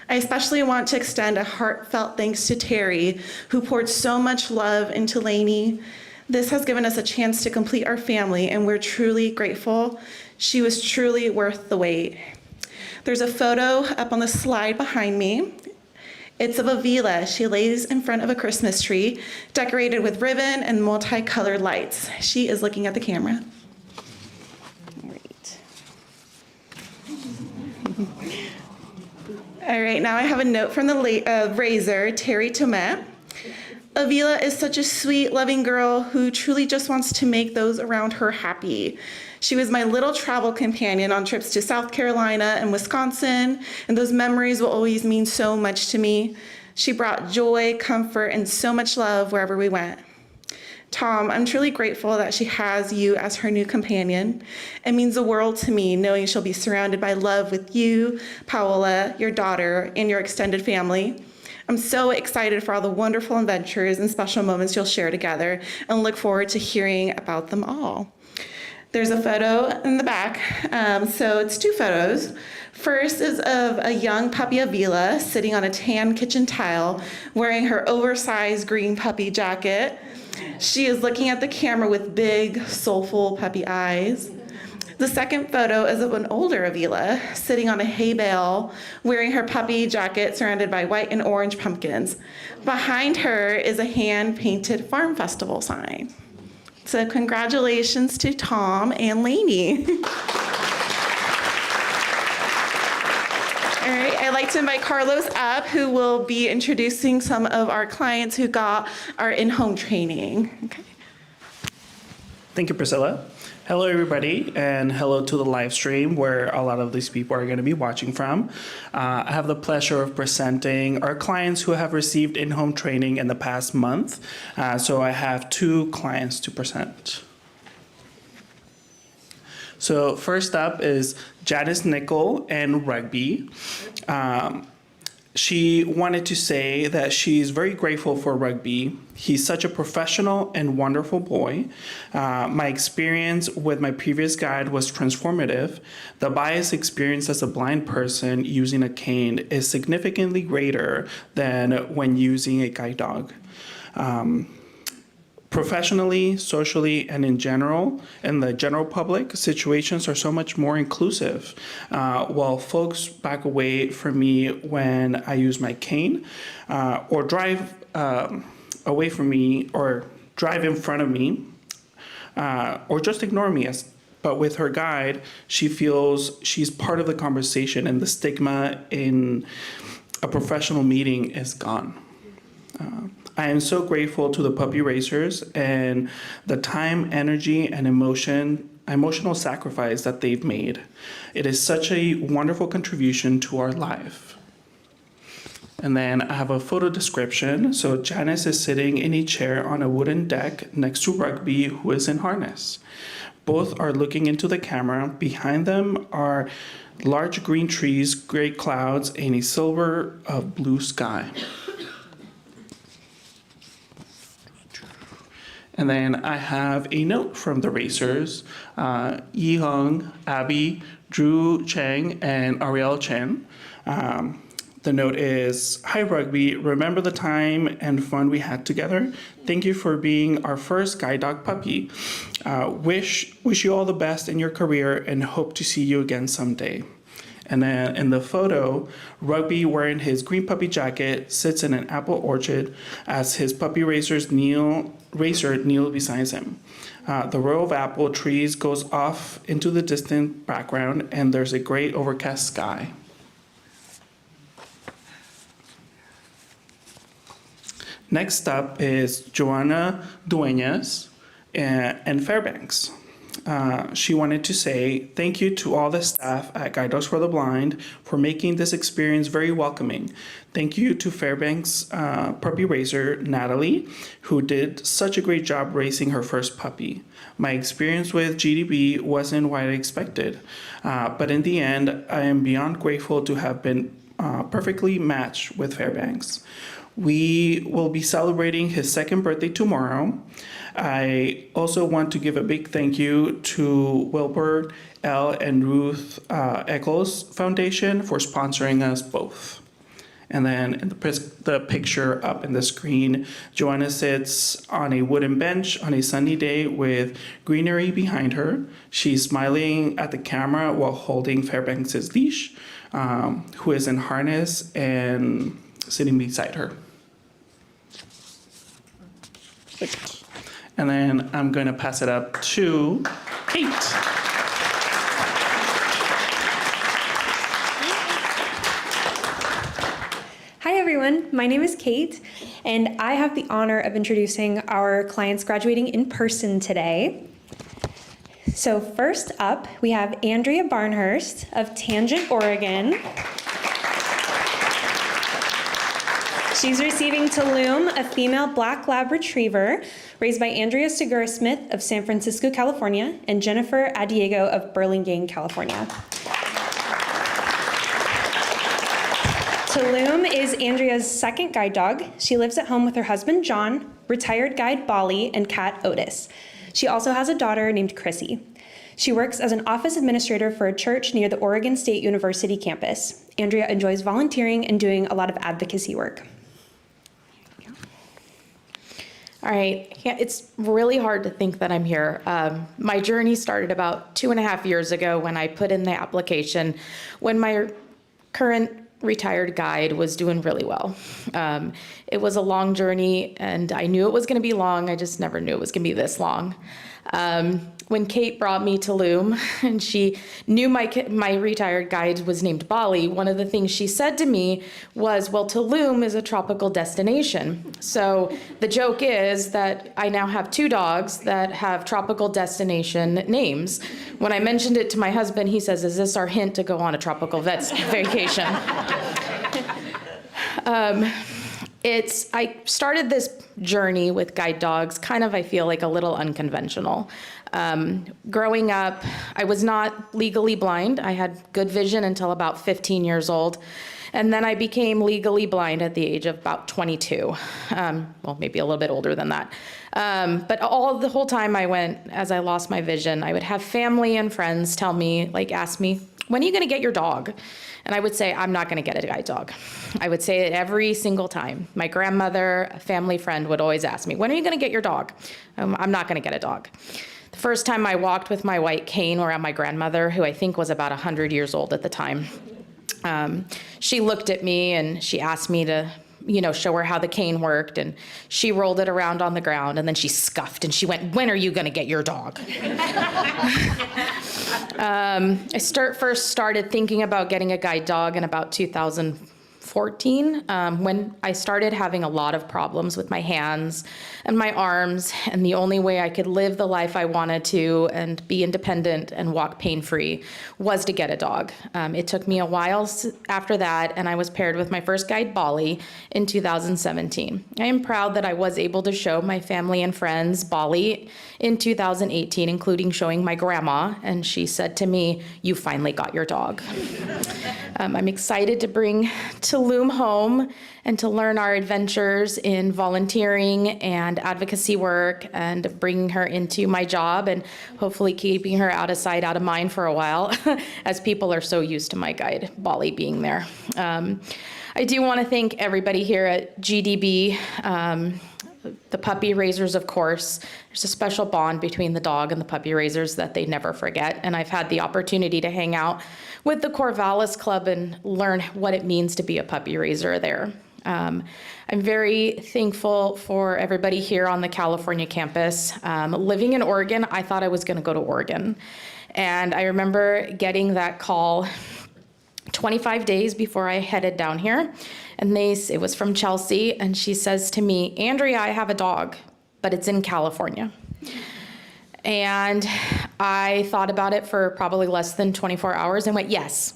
I especially want to extend a heartfelt thanks to Terry, who poured so much love into Lainey. This has given us a chance to complete our family, and we're truly grateful. She was truly worth the wait. There's a photo up on the slide behind me. It's of Avila. She lays in front of a Christmas tree, decorated with ribbon and multicolored lights. She is looking at the camera. Great. All right, now I have a note from the raiser, Terry Tomet. Avila is such a sweet, loving girl who truly just wants to make those around her happy. She was my little travel companion on trips to South Carolina and Wisconsin, and those memories will always mean so much to me. She brought joy, comfort, and so much love wherever we went. Tom, I'm truly grateful that she has you as her new companion. It means the world to me knowing she'll be surrounded by love with you, Paola, your daughter, and your extended family. I'm so excited for all the wonderful adventures and special moments you'll share together and look forward to hearing about them all. There's a photo in the back, so it's two photos. First is of a young puppy Avila sitting on a tan kitchen tile wearing her oversized green puppy jacket. She is looking at the camera with big, soulful puppy eyes. The second photo is of an older Avila sitting on a hay bale wearing her puppy jacket surrounded by white and orange pumpkins. Behind her is a hand-painted farm festival sign. So congratulations to Tom and Lainey. All right, I'd like to invite Carlos up, who will be introducing some of our clients who got our in-home training. Okay. Thank you, Priscilla. Hello, everybody, and hello to the live stream where a lot of these people are going to be watching from. I have the pleasure of presenting our clients who have received in-home training in the past month. So I have two clients to present. So first up is Janice Nickel and Rugby. She wanted to say that she's very grateful for Rugby. He's such a professional and wonderful boy. My experience with my previous guide was transformative. The bias experienced as a blind person using a cane is significantly greater than when using a guide dog. Professionally, socially, and in general, in the general public, situations are so much more inclusive. While folks back away from me when I use my cane, or drive away from me, or drive in front of me, or just ignore me. But with her guide, she feels she's part of the conversation, and the stigma in a professional meeting is gone. I am so grateful to the puppy raisers and the time, energy, and emotional sacrifice that they've made. It is such a wonderful contribution to our life. And then I have a photo description. So Janice is sitting in a chair on a wooden deck next to Rugby, who is in harness. Both are looking into the camera. Behind them are large green trees, gray clouds, and a silver of blue sky. And then I have a note from the racers, Yi Hung, Abby, Drew Chang, and Ariel Chen. The note is, "Hi Rugby, remember the time and fun we had together? Thank you for being our first guide dog puppy. Wish you all the best in your career and hope to see you again someday." And then in the photo, Rugby, wearing his green puppy jacket, sits in an apple orchard as his puppy racer kneels beside him. The row of apple trees goes off into the distant background, and there's a gray overcast sky. Next up is Joanna Dueñas and Fairbanks. she wanted to say thank you to all the staff at Guide Dogs for the Blind for making this experience very welcoming. Thank you to Fairbanks puppy raiser, Natalie, who did such a great job raising her first puppy. My experience with GDB wasn't what I expected, but in the end, I am beyond grateful to have been perfectly matched with Fairbanks. We will be celebrating his second birthday tomorrow. I also want to give a big thank you to Wilbur L. and Ruth Eccles Foundation for sponsoring us both. And then in the picture up in the screen, Joanna sits on a wooden bench on a sunny day with greenery behind her. She's smiling at the camera while holding Fairbanks' leash, who is in harness and sitting beside her. And then I'm going to pass it up to Kate. Hi everyone, my name is Kate, and I have the honor of introducing our clients graduating in person today. So first up, we have Andrea Barnhurst of Tangent, Oregon. She's receiving Tulum, a female black lab retriever raised by Andrea Segura Smith of San Francisco, California, and Jennifer Adiego of Burlingame, California. Tulum is Andrea's second guide dog. She lives at home with her husband, John, retired guide Bali, and cat Otis. She also has a daughter named Chrissy. She works as an office administrator for a church near the Oregon State University campus. Andrea enjoys volunteering and doing a lot of advocacy work. All right, yeah, it's really hard to think that I'm here. My journey started about 2.5 years ago when I put in the application when my current retired guide was doing really well. It was a long journey and I knew it was gonna be long, I just never knew it was gonna be this long. When Kate brought me Tulum and she knew my retired guide was named Bali, one of the things she said to me was, well, Tulum is a tropical destination. So the joke is that I now have 2 dogs that have tropical destination names. When I mentioned it to my husband, he says, is this our hint to go on a tropical vacation? I started this journey with guide dogs kind of, I feel like, a little unconventional. Growing up, I was not legally blind. I had good vision until about 15 years old. And then I became legally blind at the age of about 22. Well, maybe a little bit older than that. But the whole time as I lost my vision, I would have family and friends tell me, ask me, when are you gonna get your dog? And I would say, I'm not gonna get a guide dog. I would say it every single time. My grandmother, a family friend would always ask me, when are you gonna get your dog? I'm not gonna get a dog. The first time I walked with my white cane around my grandmother, who I think was about 100 years old at the time, she looked at me and she asked me to show her how the cane worked, and she rolled it around on the ground and then she scuffed and she went, when are you gonna get your dog? I first started thinking about getting a guide dog in about 2014, when I started having a lot of problems with my hands and my arms, and the only way I could live the life I wanted to and be independent and walk pain-free was to get a dog. It took me a while after that, and I was paired with my first guide, Bali, in 2017. I am proud that I was able to show my family and friends Bali in 2018, including showing my grandma, and she said to me, you finally got your dog. I'm excited to bring Tulum home and to learn our adventures in volunteering and advocacy work and bringing her into my job and hopefully keeping her out of sight, out of mind for a while, as people are so used to my guide, Bali, being there. I do want to thank everybody here at GDB, the puppy raisers, of course. There's a special bond between the dog and the puppy raisers that they never forget. And I've had the opportunity to hang out with the Corvallis Club and learn what it means to be a puppy raiser there. I'm very thankful for everybody here on the California campus. Living in Oregon, I thought I was going to go to Oregon. And I remember getting that call 25 days before I headed down here. And it was from Chelsea, and she says to me, Andrea, I have a dog, but it's in California. And I thought about it for probably less than 24 hours and went, yes.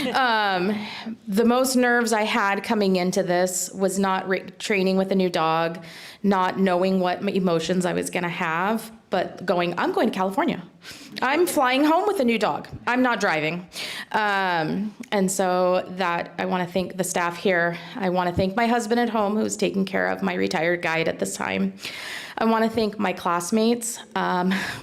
The most nerves I had coming into this was not training with a new dog, not knowing what emotions I was going to have, but I'm going to California. I'm flying home with a new dog. I'm not driving. And so that I want to thank the staff here. I want to thank my husband at home who's taking care of my retired guide at this time. I want to thank my classmates.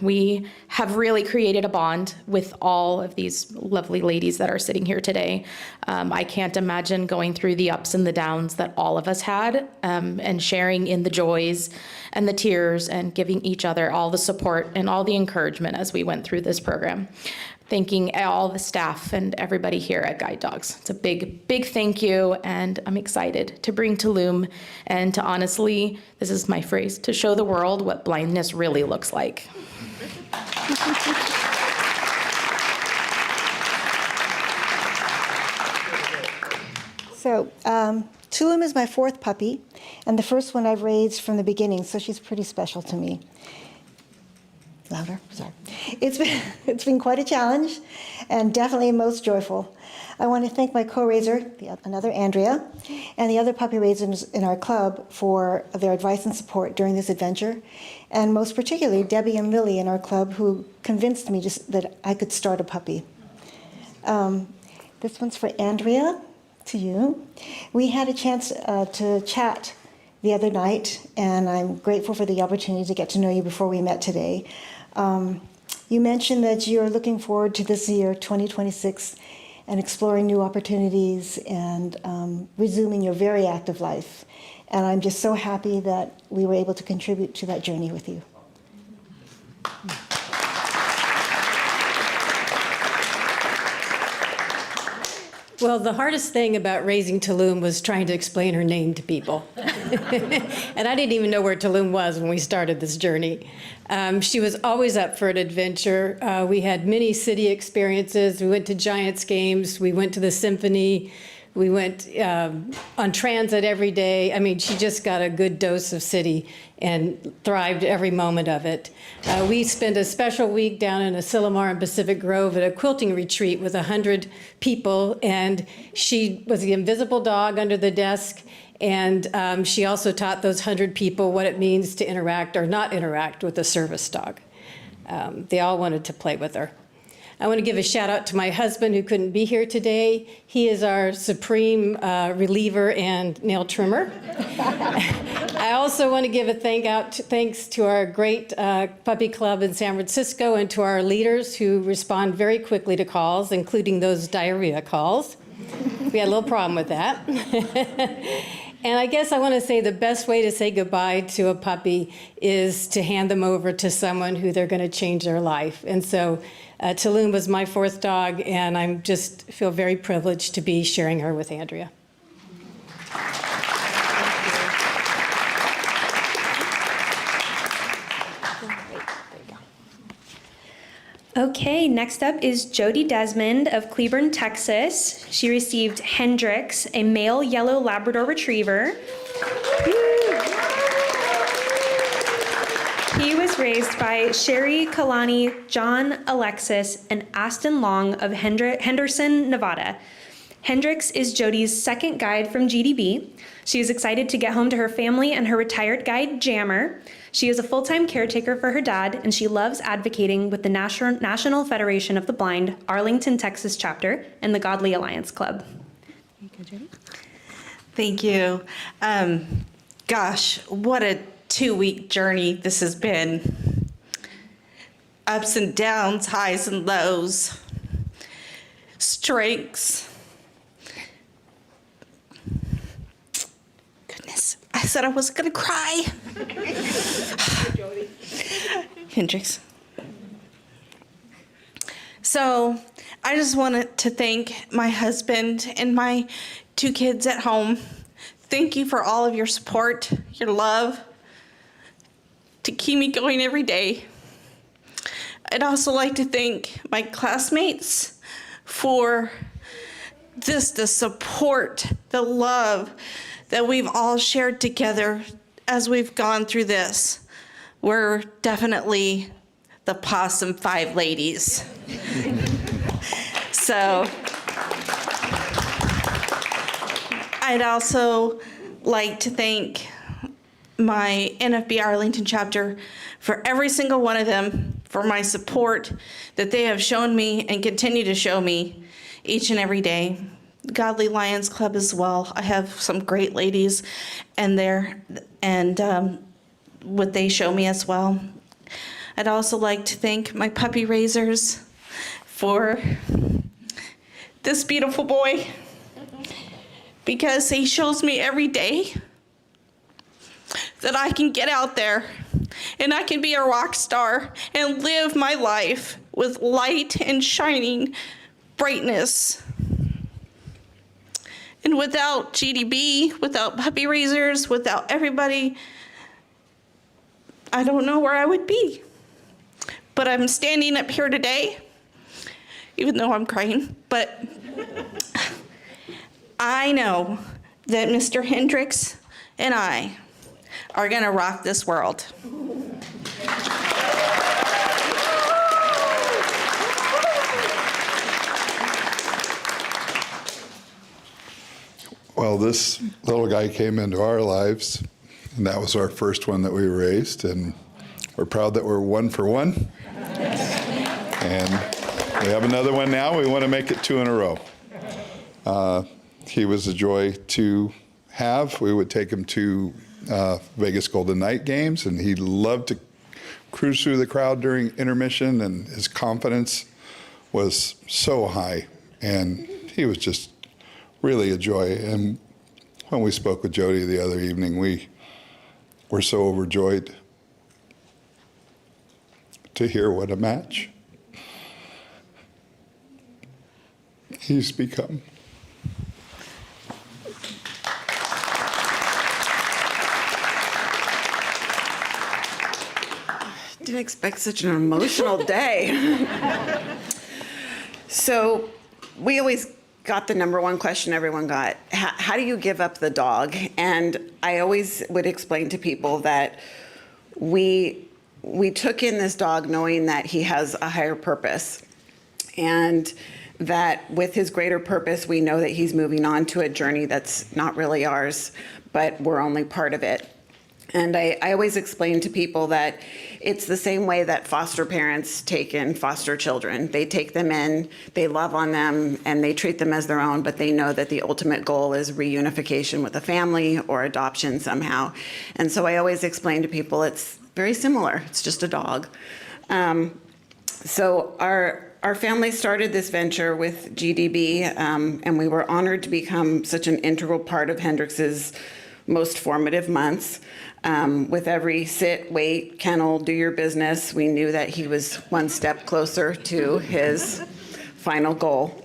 We have really created a bond with all of these lovely ladies that are sitting here today. I can't imagine going through the ups and the downs that all of us had, and sharing in the joys and the tears and giving each other all the support and all the encouragement as we went through this program. Thanking all the staff and everybody here at Guide Dogs. It's a big, big thank you, and I'm excited to bring Tulum and to honestly, this is my phrase, to show the world what blindness really looks like. So, Tulum is my fourth puppy, and the first one I've raised from the beginning, so she's pretty special to me. Louder, sorry. It's been quite a challenge, and definitely most joyful. I want to thank my co-raiser, another Andrea, and the other puppy raisers in our club for their advice and support during this adventure, and most particularly Debbie and Lily in our club who convinced me that I could start a puppy. This one's for Andrea, to you. We had a chance to chat the other night, and I'm grateful for the opportunity to get to know you before we met today. You mentioned that you're looking forward to this year, 2026, and exploring new opportunities and resuming your very active life. And I'm just so happy that we were able to contribute to that journey with you. Well, the hardest thing about raising Tulum was trying to explain her name to people. And I didn't even know where Tulum was when we started this journey. She was always up for an adventure. We had many city experiences. We went to Giants games. We went to the symphony. We went on transit every day. I mean, she just got a good dose of city and thrived every moment of it. We spent a special week down in Asilomar and Pacific Grove at a quilting retreat with 100 people, and she was the invisible dog under the desk, and she also taught those 100 people what it means to interact or not interact with a service dog. They all wanted to play with her. I want to give a shout out to my husband who couldn't be here today. He is our supreme reliever and nail trimmer. I also want to give a thanks to our great puppy club in San Francisco and to our leaders who respond very quickly to calls, including those diarrhea calls. We had a little problem with that. And I guess I want to say the best way to say goodbye to a puppy is to hand them over to someone who they're going to change their life. And so Tulum was my fourth dog, and I just feel very privileged to be sharing her with Andrea. Okay, next up is Jody Desmond of Cleburne, Texas. She received Hendrix, a male yellow Labrador Retriever. He was raised by Sherry Kalani, John Alexis, and Aston Long of Henderson, Nevada. Hendrix is Jody's second guide from GDB. She is excited to get home to her family and her retired guide, Jammer. She is a full-time caretaker for her dad, and she loves advocating with the National Federation of the Blind, Arlington, Texas chapter, and the Godly Alliance Club. Thank you. Gosh, what a 2-week journey this has been. Ups and downs, highs and lows, strengths. Goodness, I said I was gonna cry. Hendrix. So I just wanted to thank my husband and my 2 kids at home. Thank you for all of your support, your love, to keep me going every day. I'd also like to thank my classmates for the support, the love that we've all shared together as we've gone through this. We're definitely the Possum 5 ladies. So I'd also like to thank my NFB Arlington chapter for every single one of them, for my support that they have shown me and continue to show me each and every day. Godly Lions Club as well. I have some great ladies in there, and what they show me as well. I'd also like to thank my puppy raisers for this beautiful boy, because he shows me every day that I can get out there and I can be a rock star and live my life with light and shining brightness. And without GDB, without puppy raisers, without everybody, I don't know where I would be. But I'm standing up here today, even though I'm crying, but I know that Mr. Hendricks and I are gonna rock this world. Well, this little guy came into our lives, and that was our first one that we raised, and we're proud that we're 1 for 1. And we have another one now. We want to make it 2 in a row. He was a joy to have. We would take him to Vegas Golden Knight games, and he loved to cruise through the crowd during intermission, and his confidence was so high, and he was just really a joy. And when we spoke with Jody the other evening, we were so overjoyed to hear what a match he's become. Didn't expect such an emotional day. So we always got the number one question everyone got. How do you give up the dog? And I always would explain to people that we took in this dog knowing that he has a higher purpose, and that with his greater purpose, we know that he's moving on to a journey that's not really ours, but we're only part of it. And I always explain to people that it's the same way that foster parents take in foster children. They take them in, they love on them, and they treat them as their own, but they know that the ultimate goal is reunification with a family or adoption somehow. And so I always explain to people it's very similar. It's just a dog. So our family started this venture with GDB, and we were honored to become such an integral part of Hendrix's most formative months. With every sit, wait, kennel, do your business, we knew that he was one step closer to his final goal,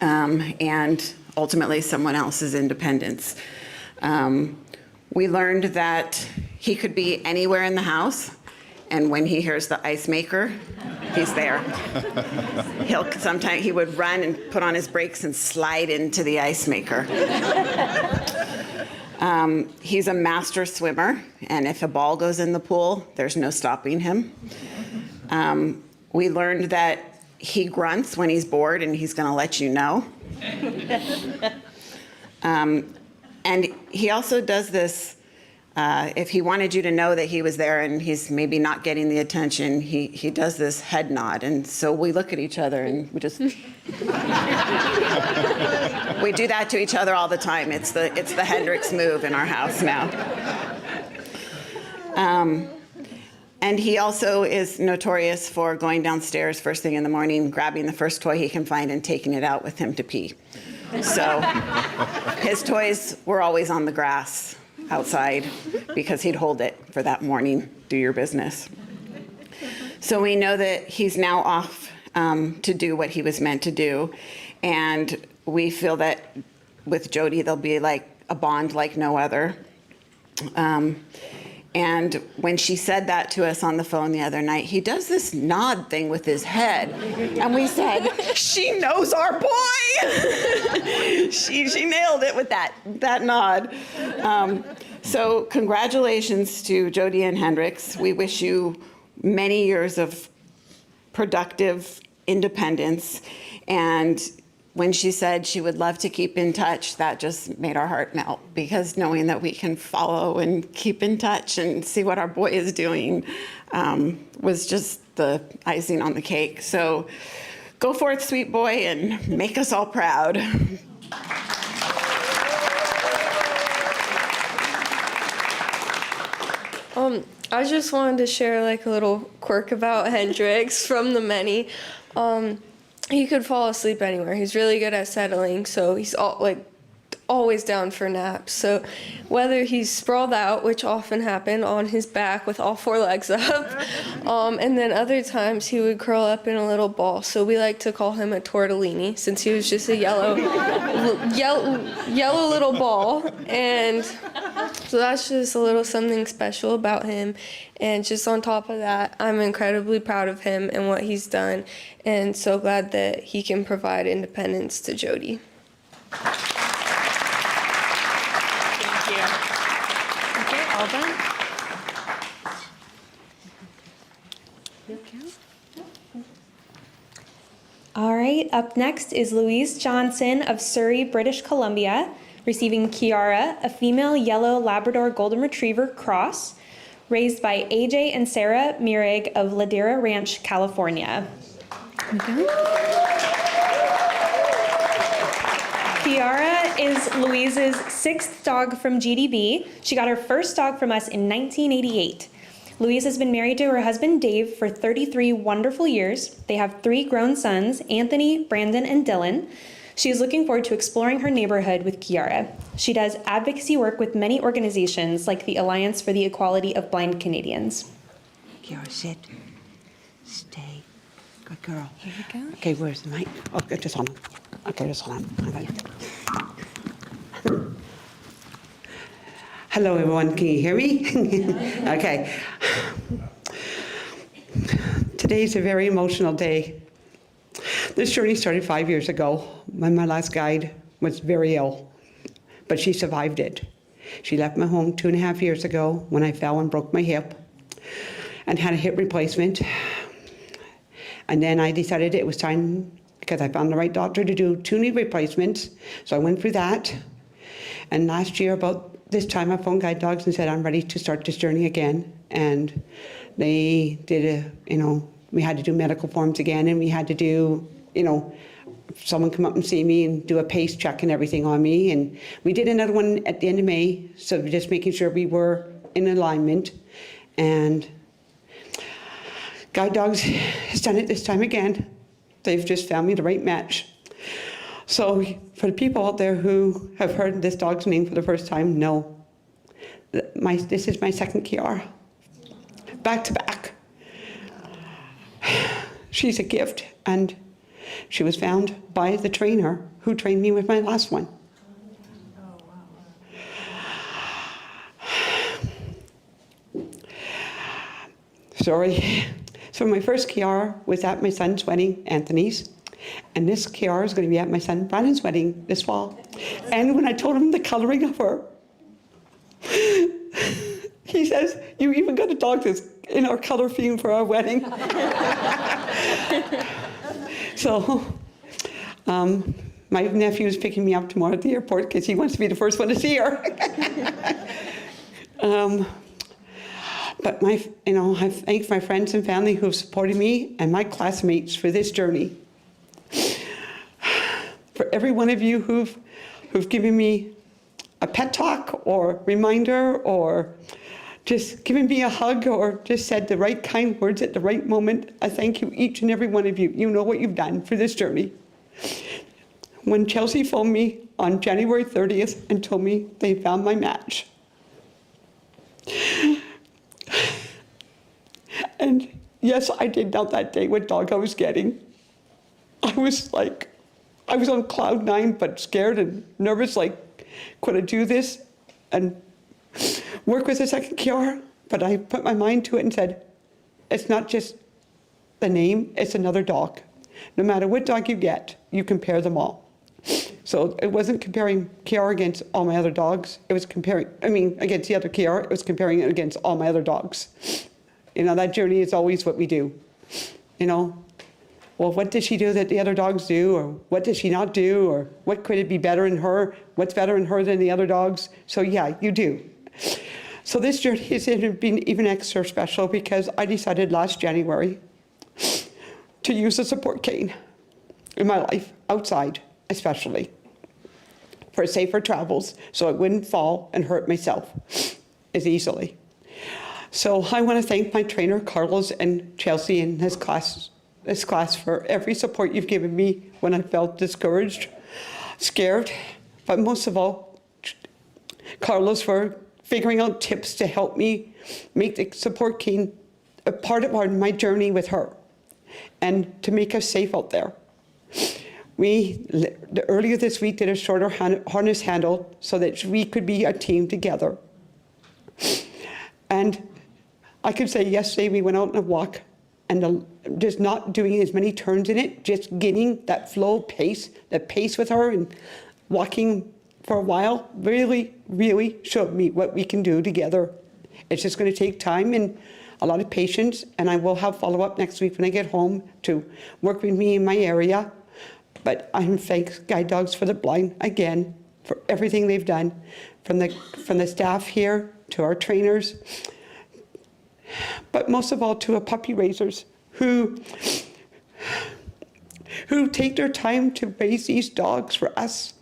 and ultimately someone else's independence. We learned that he could be anywhere in the house, and when he hears the ice maker, he's there. Sometimes he would run and put on his brakes and slide into the ice maker. He's a master swimmer, and if a ball goes in the pool, there's no stopping him. We learned that he grunts when he's bored, and he's going to let you know. And he also does this, if he wanted you to know that he was there and he's maybe not getting the attention, he does this head nod. And so we look at each other and we just... We do that to each other all the time. It's the Hendrix move in our house now. And he also is notorious for going downstairs first thing in the morning, grabbing the first toy he can find and taking it out with him to pee. So his toys were always on the grass outside because he'd hold it for that morning, do your business. So we know that he's now off to do what he was meant to do. And we feel that with Jody, there'll be like a bond like no other. And when she said that to us on the phone the other night, he does this nod thing with his head. And we said, she knows our boy. she nailed it with that nod. So congratulations to Jody and Hendrix. We wish you many years of productive independence. And when she said she would love to keep in touch, that just made our heart melt, because knowing that we can follow and keep in touch and see what our boy is doing was just the icing on the cake. So go forth, sweet boy, and make us all proud. I just wanted to share like a little quirk about Hendrix from the many. He could fall asleep anywhere. He's really good at settling, so he's always down for naps. So whether he's sprawled out, which often happened, on his back with all 4 legs up, and then other times he would curl up in a little ball. So we like to call him a tortellini, since he was just a yellow little ball. And so that's just a little something special about him. And just on top of that, I'm incredibly proud of him and what he's done, and so glad that he can provide independence to Jody. Okay, all done? All right, up next is Louise Johnson of Surrey, British Columbia, receiving Kiara, a female yellow Labrador Golden Retriever cross, raised by AJ and Sarah Mirig of Ladera Ranch, California. Kiara is Louise's 6th dog from GDB. She got her first dog from us in 1988. Louise has been married to her husband Dave for 33 wonderful years. They have 3 grown sons, Anthony, Brandon, and Dylan. She is looking forward to exploring her neighborhood with Kiara. She does advocacy work with many organizations like the Alliance for the Equality of Blind Canadians. Kiara, sit. Stay. Good girl. Here we go. Okay, where's the mic? Oh, just hold on. Okay, just hold on. Hello, everyone. Can you hear me? Okay. Today's a very emotional day. This journey started 5 years ago when my last guide was very ill, but she survived it. She left my home 2.5 years ago when I fell and broke my hip and had a hip replacement. And then I decided it was time, because I found the right doctor, to do 2 knee replacements. So I went through that. And last year, about this time, I phoned Guide Dogs and said, I'm ready to start this journey again. And they did we had to do medical forms again, and we had to do, someone come up and see me and do a pace check and everything on me. And we did another one at the end of May, so just making sure we were in alignment. And Guide Dogs has done it this time again. They've just found me the right match. So for the people out there who have heard this dog's name for the first time, no. This is my second Kiara, back to back. She's a gift, and she was found by the trainer who trained me with my last one. Sorry. So my first Kiara was at my son's wedding, Anthony's, and this Kiara is going to be at my son Brandon's wedding this fall. And when I told him the coloring of her, he says, "You even got a dog that's in our color theme for our wedding." So my nephew is picking me up tomorrow at the airport because he wants to be the first one to see her. But I thank my friends and family who have supported me and my classmates for this journey. For every one of you who've given me a pet talk or reminder, or just given me a hug, or just said the right kind words at the right moment, I thank you, each and every one of you. You know what you've done for this journey. When Chelsea phoned me on January 30th and told me they found my match, and yes, I did know that day what dog I was getting. I was on cloud 9, but scared and nervous, like, could I do this and work with a second Kiara? But I put my mind to it and said, it's not just the name, it's another dog. No matter what dog you get, you compare them all. So it wasn't comparing Kiara against all my other dogs. It was against the other Kiara, it was comparing it against all my other dogs. You know, that journey is always what we do. You know, well, what does she do that the other dogs do? Or what does she not do? Or what could it be better in her? What's better in her than the other dogs? So yeah, you do. So this journey has been even extra special because I decided last January to use a support cane in my life, outside especially, for safer travels so I wouldn't fall and hurt myself as easily. So I want to thank my trainer, Carlos, and Chelsea and his class for every support you've given me when I felt discouraged, scared, but most of all, Carlos for figuring out tips to help me make the support cane a part of my journey with her and to make us safe out there. We, earlier this week, did a shorter harness handle so that we could be a team together. And I could say yesterday we went out on a walk and just not doing as many turns in it, just getting that flow pace, that pace with her and walking for a while really, really showed me what we can do together. It's just going to take time and a lot of patience, and I will have follow-up next week when I get home to work with me in my area. But I thank Guide Dogs for the Blind again for everything they've done, from the staff here to our trainers, but most of all to our puppy raisers who take their time to raise these dogs for us.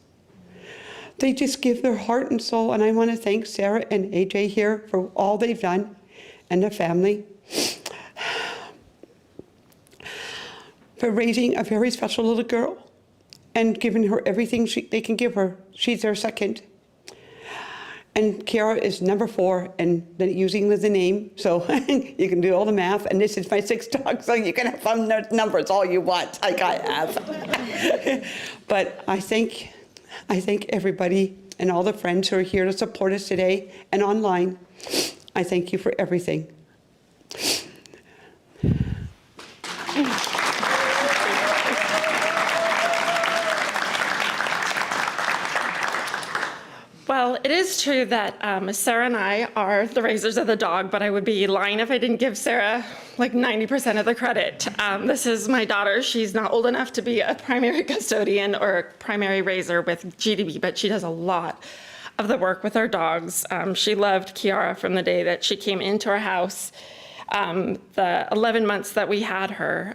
They just give their heart and soul, and I want to thank Sarah and AJ here for all they've done and the family for raising a very special little girl and giving her everything they can give her. She's their second. And Kiara is number 4, and then using the name, so you can do all the math. And this is my 6th dog, so you can have fun numbers all you want, like I have. But I thank everybody and all the friends who are here to support us today and online. I thank you for everything. Well, it is true that Sarah and I are the raisers of the dog, but I would be lying if I didn't give Sarah like 90% of the credit. This is my daughter. She's not old enough to be a primary custodian or a primary raiser with GDB, but she does a lot of the work with our dogs. She loved Kiara from the day that she came into our house. The 11 months that we had her.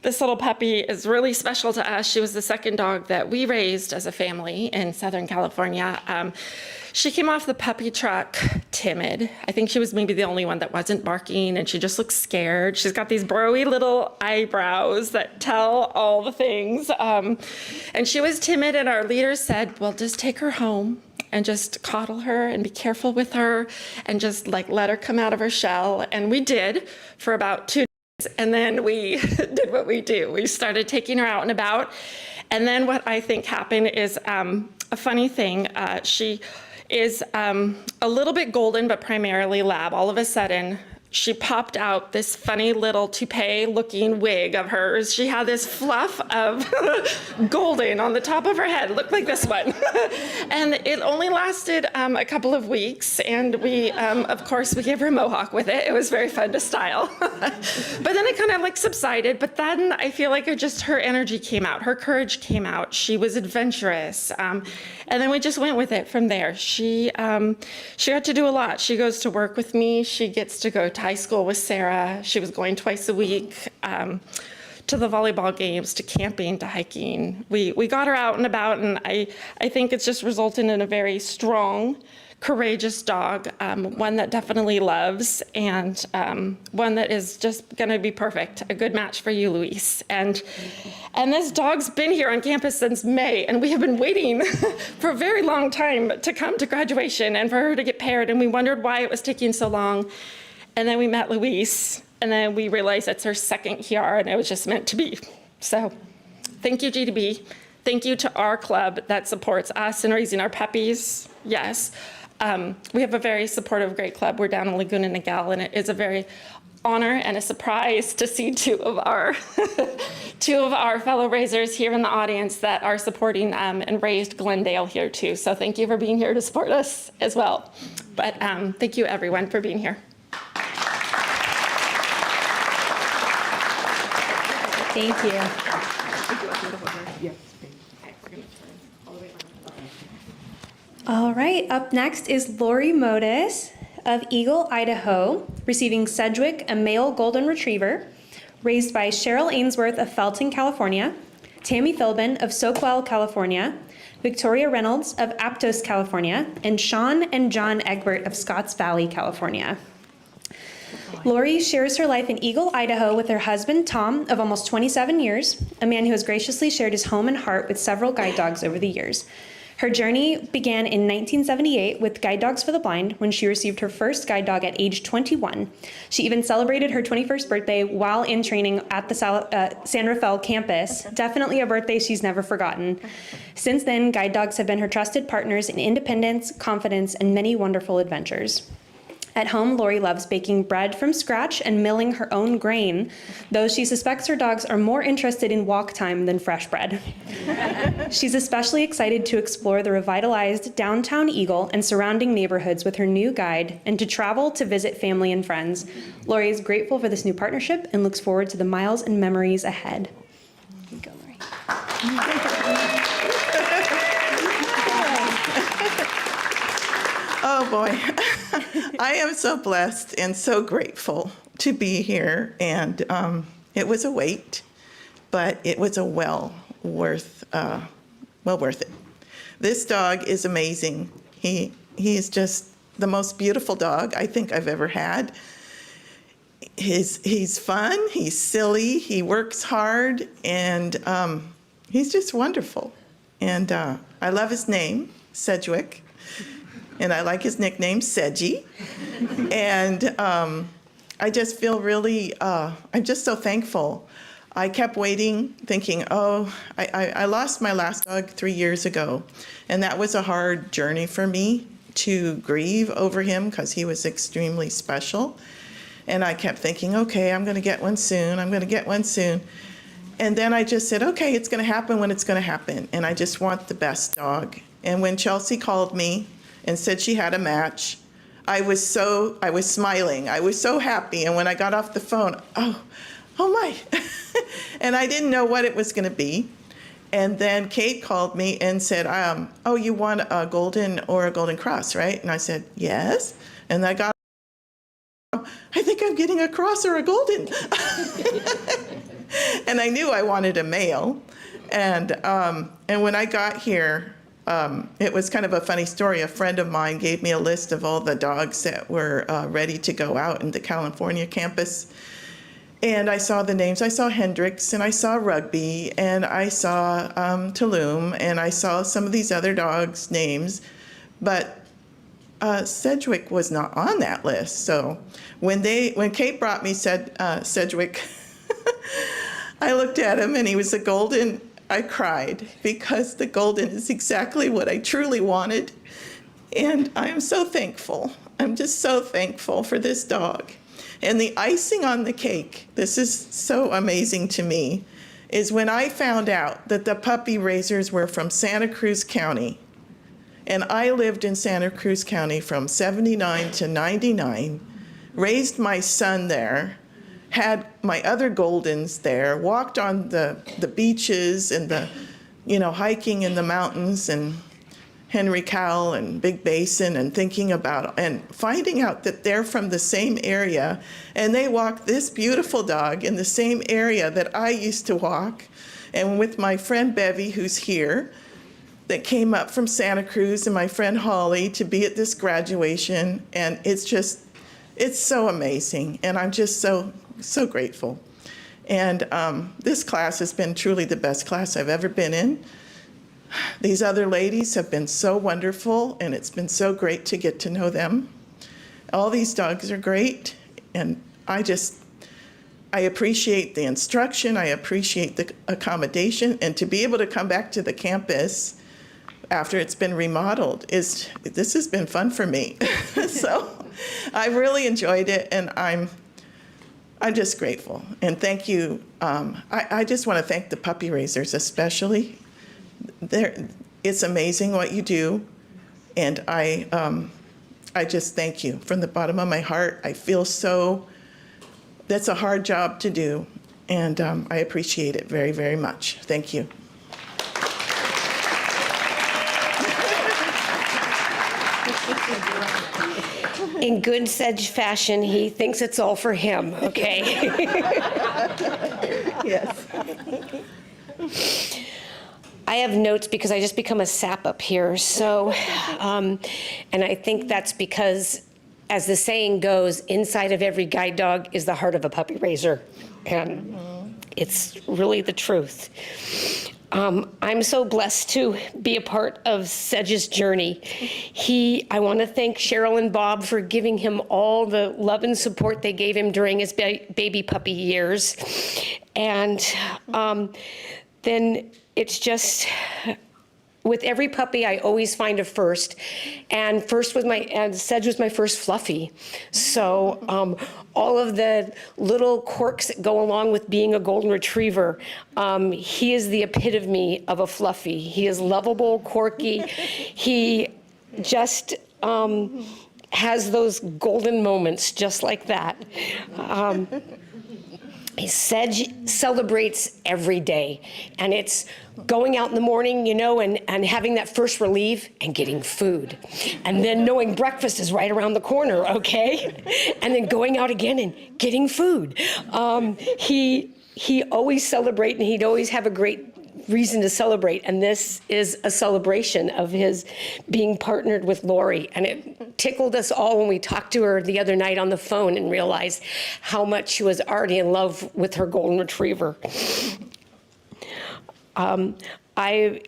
This little puppy is really special to us. She was the second dog that we raised as a family in Southern California. She came off the puppy truck timid. I think she was maybe the only one that wasn't barking, and she just looked scared. She's got these broy little eyebrows that tell all the things. And she was timid, and our leaders said, well, just take her home and just coddle her and be careful with her and just like let her come out of her shell. And we did for about 2 days. And then we did what we do. We started taking her out and about. And then what I think happened is a funny thing. She is a little bit golden, but primarily lab. All of a sudden, she popped out this funny little toupee-looking wig of hers. She had this fluff of golden on the top of her head. It looked like this one. And it only lasted a couple of weeks. And we, of course, we gave her a mohawk with it. It was very fun to style. But then it kind of like subsided. But then I feel like her energy came out. Her courage came out. She was adventurous. And then we just went with it from there. She got to do a lot. She goes to work with me. She gets to go to high school with Sarah. She was going twice a week to the volleyball games, to camping, to hiking. We got her out and about, and I think it's just resulted in a very strong, courageous dog, one that definitely loves, and one that is just gonna be perfect, a good match for you, Luis. And this dog's been here on campus since May, and we have been waiting for a very long time to come to graduation and for her to get paired, and we wondered why it was taking so long. And then we met Luis, and then we realized it's her second here, and it was just meant to be. So thank you, GDB. Thank you to our club that supports us in raising our puppies. Yes, we have a very supportive, great club. We're down in Laguna Niguel, and it is a very honor and a surprise to see two of our fellow raisers here in the audience that are supporting and raised Glendale here too. So thank you for being here to support us as well. But thank you everyone for being here. Thank you. All right, up next is Lori Modis of Eagle, Idaho, receiving Sedgwick, a male golden retriever, raised by Cheryl Ainsworth of Felton, California, Tammy Philbin of Soquel, California, Victoria Reynolds of Aptos, California, and Sean and John Egbert of Scotts Valley, California. Lori shares her life in Eagle, Idaho with her husband, Tom, of almost 27 years, a man who has graciously shared his home and heart with several guide dogs over the years. Her journey began in 1978 with Guide Dogs for the Blind when she received her first guide dog at age 21. She even celebrated her 21st birthday while in training at the San Rafael campus. Definitely a birthday she's never forgotten. Since then, guide dogs have been her trusted partners in independence, confidence, and many wonderful adventures. At home, Lori loves baking bread from scratch and milling her own grain, though she suspects her dogs are more interested in walk time than fresh bread. She's especially excited to explore the revitalized downtown Eagle and surrounding neighborhoods with her new guide and to travel to visit family and friends. Lori is grateful for this new partnership and looks forward to the miles and memories ahead. Here you go, Lori. Oh boy, I am so blessed and so grateful to be here. And it was a wait, but it was a well worth it. This dog is amazing. He is just the most beautiful dog I think I've ever had. He's fun, he's silly, he works hard, and he's just wonderful. And I love his name, Sedgwick. And I like his nickname, Sedgy. And I just feel really, I'm just so thankful. I kept waiting, thinking, I lost my last dog 3 years ago. And that was a hard journey for me to grieve over him because he was extremely special. And I kept thinking, okay, I'm going to get one soon. I'm going to get one soon. And then I just said, okay, it's going to happen when it's going to happen. And I just want the best dog. And when Chelsea called me and said she had a match, I was smiling. I was so happy. And when I got off the phone, oh my. And I didn't know what it was going to be. And then Kate called me and said, oh, you want a golden or a golden cross, right? And I said, yes. And I got, I think I'm getting a cross or a golden. And I knew I wanted a male. And when I got here, it was kind of a funny story. A friend of mine gave me a list of all the dogs that were ready to go out in the California campus. And I saw the names. I saw Hendrix, and I saw Rugby, and I saw Tulum, and I saw some of these other dogs' names. But Sedgwick was not on that list. So when Kate brought me Sedgwick, I looked at him, and he was a golden. I cried because the golden is exactly what I truly wanted. And I'm so thankful. I'm just so thankful for this dog. And the icing on the cake, this is so amazing to me, is when I found out that the puppy raisers were from Santa Cruz County. And I lived in Santa Cruz County from 79 to 99, raised my son there, had my other Goldens there, walked on the beaches and hiking in the mountains and Henry Cowell and Big Basin and thinking about and finding out that they're from the same area and they walk this beautiful dog in the same area that I used to walk. And with my friend Bevy, who's here, that came up from Santa Cruz, and my friend Holly to be at this graduation. And it's so amazing. And I'm just so grateful. And this class has been truly the best class I've ever been in. These other ladies have been so wonderful, and it's been so great to get to know them. All these dogs are great, and I appreciate the instruction, I appreciate the accommodation, and to be able to come back to the campus after it's been remodeled this has been fun for me. So I really enjoyed it, and I'm just grateful. And thank you. I just want to thank the puppy raisers especially. It's amazing what you do. And I just thank you from the bottom of my heart. I feel that's a hard job to do. And I appreciate it very, very much. Thank you. In good Sedge fashion, he thinks it's all for him, okay? Yes. I have notes because I just become a sap up here. So, and I think that's because, as the saying goes, inside of every guide dog is the heart of a puppy raiser. And it's really the truth. I'm so blessed to be a part of Sedge's journey. I want to thank Cheryl and Bob for giving him all the love and support they gave him during his baby puppy years. And then it's just, with every puppy, I always find a first. And Sedge was my first fluffy. So all of the little quirks that go along with being a golden retriever, he is the epitome of a fluffy. He is lovable, quirky. He just has those golden moments just like that. Sedge celebrates every day, and it's going out in the morning, and having that first relief and getting food, and then knowing breakfast is right around the corner, okay? And then going out again and getting food. He always celebrate, and he'd always have a great reason to celebrate, and this is a celebration of his being partnered with Lori. And it tickled us all when we talked to her the other night on the phone and realized how much she was already in love with her golden retriever. I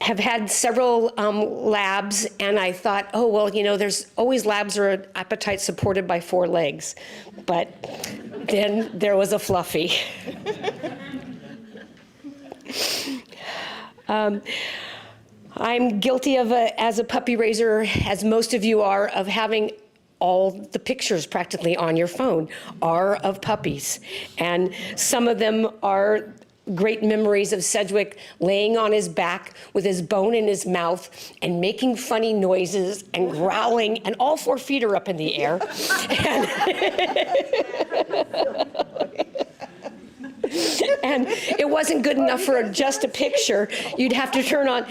have had several labs, and I thought, oh, well, there's always labs or an appetite supported by 4 legs. But then there was a fluffy. I'm guilty of, as a puppy raiser, as most of you are, of having all the pictures practically on your phone are of puppies. And some of them are great memories of Sedgwick laying on his back with his bone in his mouth and making funny noises and growling, and all 4 feet are up in the air. And it wasn't good enough for just a picture. You'd have to turn on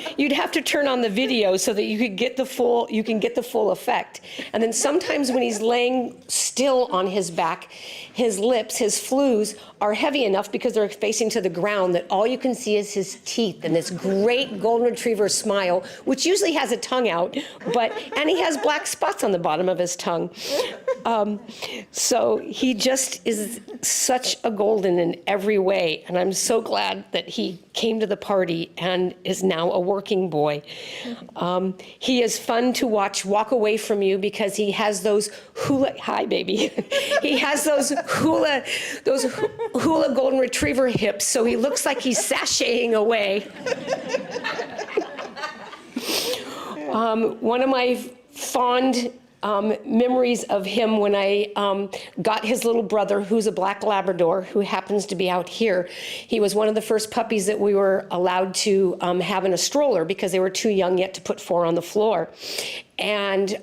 the video so that you can get the full effect. And then sometimes when he's laying still on his back, his lips, his flews are heavy enough because they're facing to the ground that all you can see is his teeth and this great golden retriever smile, which usually has a tongue out, and he has black spots on the bottom of his tongue. So he just is such a golden in every way, and I'm so glad that he came to the party and is now a working boy. He is fun to watch walk away from you because he has those hi baby, he has those hula golden retriever hips, so he looks like he's sashaying away. One of my fond memories of him when I got his little brother, who's a black Labrador, who happens to be out here. He was one of the first puppies that we were allowed to have in a stroller because they were too young yet to put 4 on the floor. And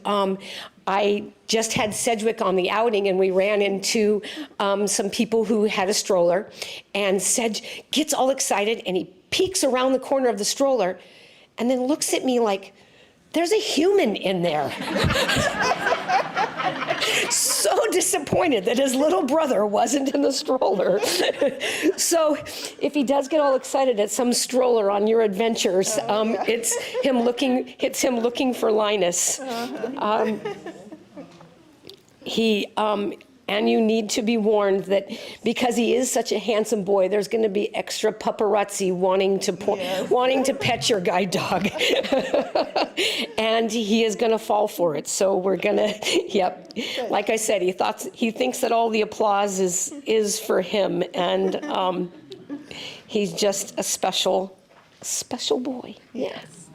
I just had Sedgwick on the outing, and we ran into some people who had a stroller, and Sedge gets all excited and he peeks around the corner of the stroller and then looks at me like, there's a human in there. So disappointed that his little brother wasn't in the stroller. So if he does get all excited at some stroller on your adventures, it's him looking for Linus. And you need to be warned that because he is such a handsome boy, there's going to be extra paparazzi wanting to pet your guide dog. And he is going to fall for it. So we're going to, like I said, he thinks that all the applause is for him. And he's just a special boy. Yes.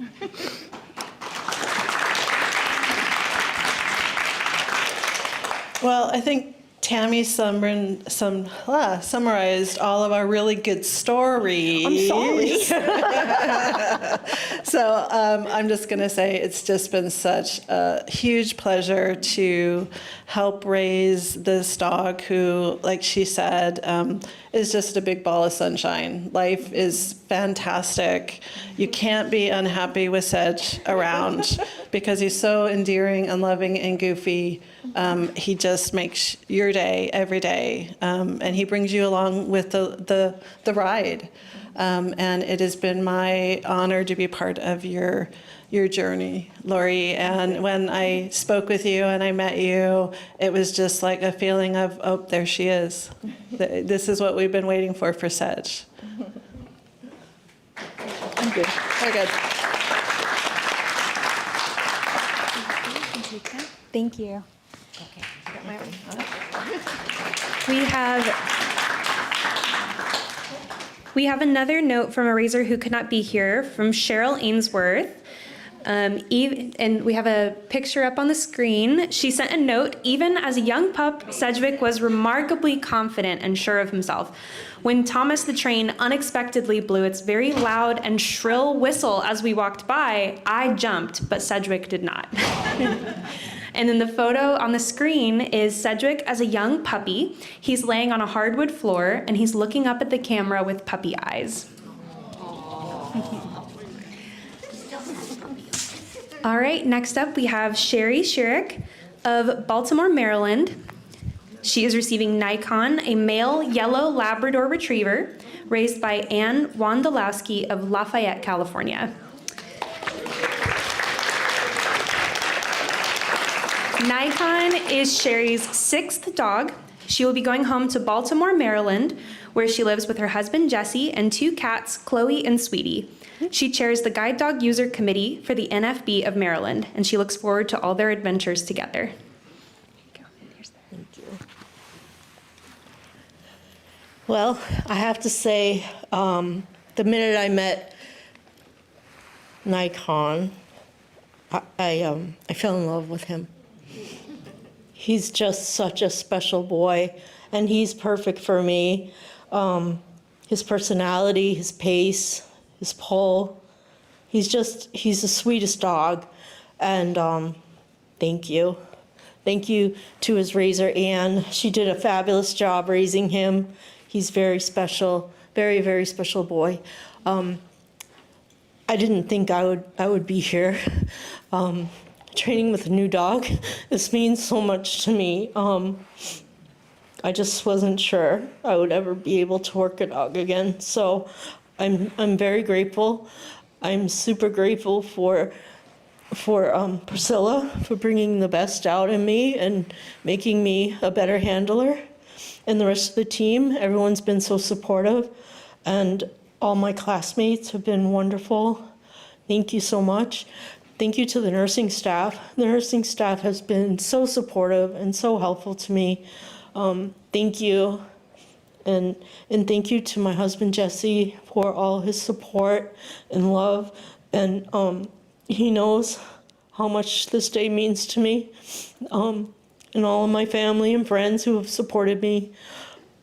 Well, I think Tammy summarized all of our really good stories. I'm sorry. So I'm just going to say it's just been such a huge pleasure to help raise this dog who, like she said, is just a big ball of sunshine. Life is fantastic. You can't be unhappy with Sedge around because he's so endearing and loving and goofy. He just makes your day every day, and he brings you along with the ride. And it has been my honor to be part of your journey, Lori. And when I spoke with you and I met you, it was just like a feeling of, oh, there she is. This is what we've been waiting for Sedge. Thank you. Very good. Thank you. We have another note from a raiser who could not be here, from Cheryl Ainsworth. And we have a picture up on the screen. She sent a note. Even as a young pup, Sedgwick was remarkably confident and sure of himself. When Thomas the train unexpectedly blew its very loud and shrill whistle as we walked by, I jumped, but Sedgwick did not. And then the photo on the screen is Sedgwick as a young puppy. He's laying on a hardwood floor, and he's looking up at the camera with puppy eyes. All right, next up we have Sherry Sherrick of Baltimore, Maryland. She is receiving Nikon, a male yellow Labrador Retriever, raised by Ann Wondolowski of Lafayette, California. Nikon is Sherry's 6th dog. She will be going home to Baltimore, Maryland, where she lives with her husband, Jesse, and 2 cats, Chloe and Sweetie. She chairs the Guide Dog User Committee for the NFB of Maryland, and she looks forward to all their adventures together. Thank you. Well, I have to say, the minute I met Nikon, I fell in love with him. He's just such a special boy, and he's perfect for me. His personality, his pace, his pull, he's the sweetest dog. And thank you. Thank you to his raiser, Anne. She did a fabulous job raising him. He's very special, very, very special boy. I didn't think I would be here. Training with a new dog, this means so much to me. I just wasn't sure I would ever be able to work a dog again. So I'm very grateful. I'm super grateful for Priscilla for bringing the best out in me and making me a better handler. And the rest of the team, everyone's been so supportive. And all my classmates have been wonderful. Thank you so much. Thank you to the nursing staff. The nursing staff has been so supportive and so helpful to me. Thank you. And thank you to my husband, Jesse, for all his support and love. And he knows how much this day means to me, and all of my family and friends who have supported me.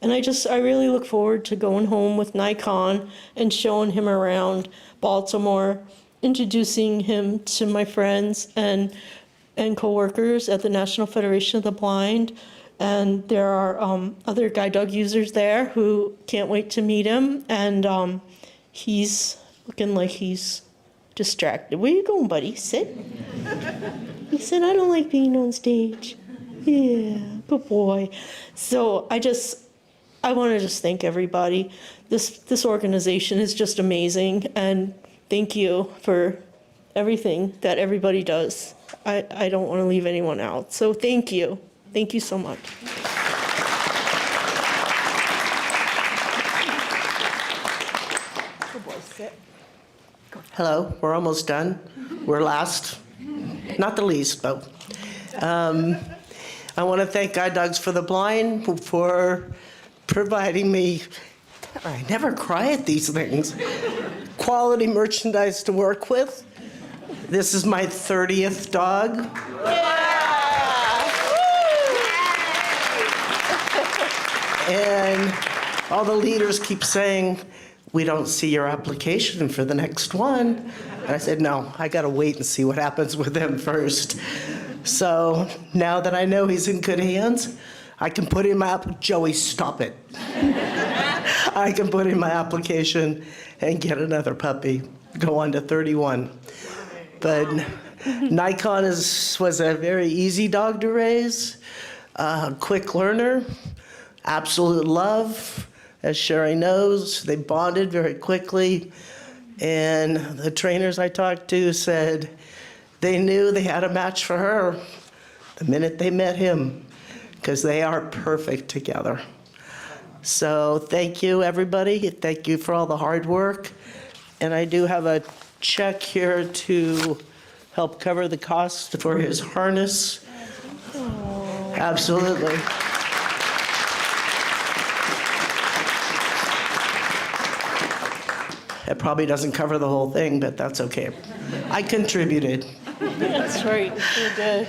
And I really look forward to going home with Nikon and showing him around Baltimore, introducing him to my friends and coworkers at the National Federation of the Blind. And there are other guide dog users there who can't wait to meet him. And he's looking like he's distracted. Where you going, buddy? Sit. He said, I don't like being on stage. Yeah, good boy. So I want to just thank everybody. This organization is just amazing. And thank you for everything that everybody does. I don't want to leave anyone out. So thank you. Thank you so much. Hello, we're almost done. We're last, not the least, though. I want to thank Guide Dogs for the Blind for providing me, I never cry at these things, quality merchandise to work with. This is my 30th dog. And all the leaders keep saying, we don't see your application for the next one. And I said, no, I got to wait and see what happens with him first. So now that I know he's in good hands, I can put in my, Joey, stop it. I can put in my application and get another puppy, go on to 31. But Nikon was a very easy dog to raise, quick learner, absolute love. As Sherry knows, they bonded very quickly. And the trainers I talked to said they knew they had a match for her the minute they met him, because they are perfect together. So thank you, everybody. Thank you for all the hard work. And I do have a check here to help cover the cost for his harness. Absolutely. It probably doesn't cover the whole thing, but that's okay. I contributed. That's right, you sure did.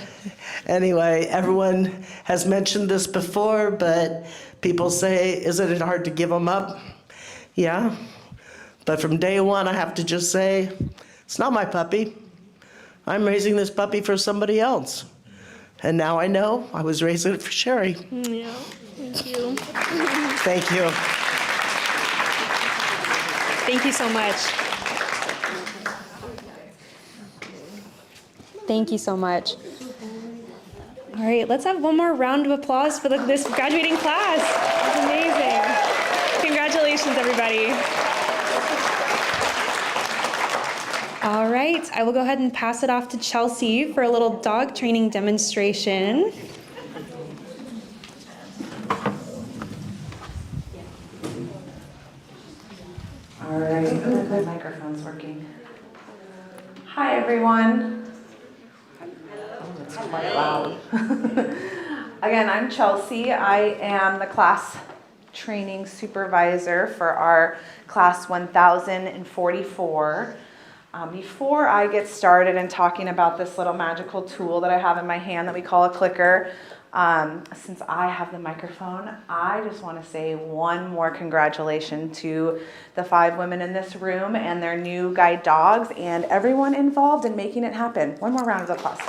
Anyway, everyone has mentioned this before, but people say, isn't it hard to give them up? Yeah, but from day one, I have to just say, it's not my puppy. I'm raising this puppy for somebody else. And now I know I was raising it for Sherry. Yeah, thank you. Thank you. Thank you so much. Thank you so much. All right, let's have one more round of applause for this graduating class. That's amazing. Congratulations, everybody. All right, I will go ahead and pass it off to Chelsea for a little dog training demonstration. All right, my microphone's working. Hi, everyone. Oh, it's quite loud. Again, I'm Chelsea. I am the class training supervisor for our class 1044. Before I get started in talking about this little magical tool that I have in my hand that we call a clicker, since I have the microphone, I just want to say one more congratulations to the 5 women in this room and their new guide dogs and everyone involved in making it happen. One more round of applause.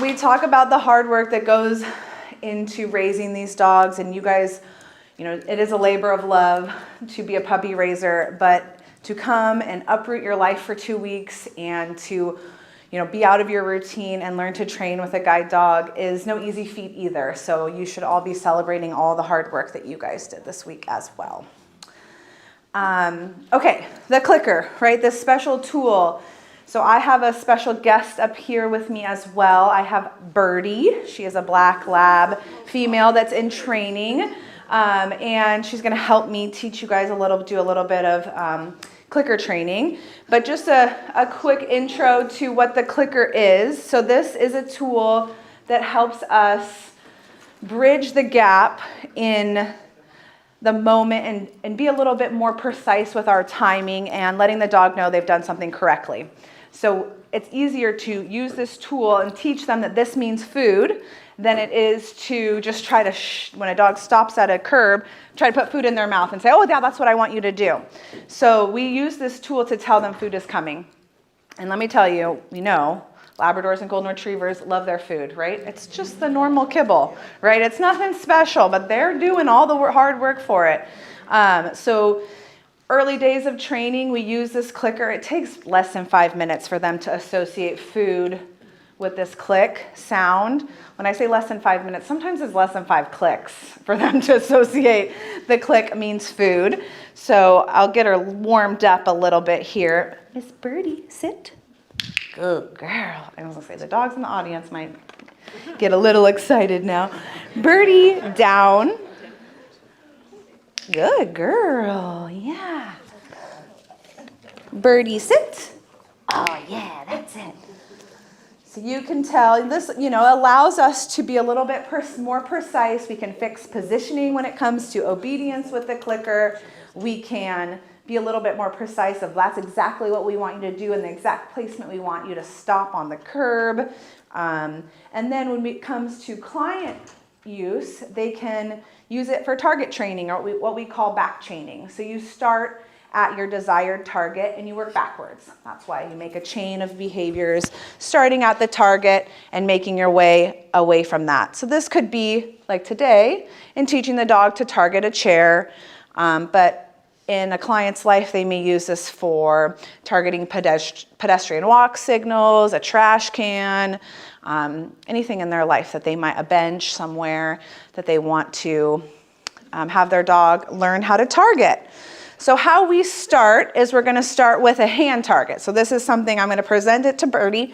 We talk about the hard work that goes into raising these dogs, and you guys, you know, it is a labor of love to be a puppy raiser, but to come and uproot your life for 2 weeks and to, you know, be out of your routine and learn to train with a guide dog is no easy feat either. So you should all be celebrating all the hard work that you guys did this week as well. Okay, the clicker, right? This special tool. So I have a special guest up here with me as well. I have Birdie. She is a black lab female that's in training. And she's going to help me teach you guys do a little bit of clicker training. But just a quick intro to what the clicker is. So this is a tool that helps us bridge the gap in the moment and be a little bit more precise with our timing and letting the dog know they've done something correctly. So it's easier to use this tool and teach them that this means food than it is to just try to, when a dog stops at a curb, try to put food in their mouth and say, oh, yeah, that's what I want you to do. So we use this tool to tell them food is coming. And let me tell you, we know Labradors and Golden Retrievers love their food, right? It's just the normal kibble, right? It's nothing special, but they're doing all the hard work for it. So early days of training, we use this clicker. It takes less than 5 minutes for them to associate food with this click sound. When I say less than 5 minutes, sometimes it's less than 5 clicks for them to associate the click means food. So I'll get her warmed up a little bit here. Miss Birdie, sit. Good girl. I was gonna say the dogs in the audience might get a little excited now. Birdie, down. Good girl, yeah. Birdie, sit. Oh yeah, that's it. So you can tell this, you know, allows us to be a little bit more precise. We can fix positioning when it comes to obedience with the clicker. We can be a little bit more precise of that's exactly what we want you to do and the exact placement we want you to stop on the curb. And then when it comes to client use, they can use it for target training, or what we call back chaining. So you start at your desired target and you work backwards. That's why you make a chain of behaviors, starting at the target and making your way away from that. So this could be like today in teaching the dog to target a chair, but in a client's life, they may use this for targeting pedestrian walk signals, a trash can, anything in their life that they might, a bench somewhere that they want to have their dog learn how to target. So how we start is we're going to start with a hand target. So this is something I'm going to present it to Birdie.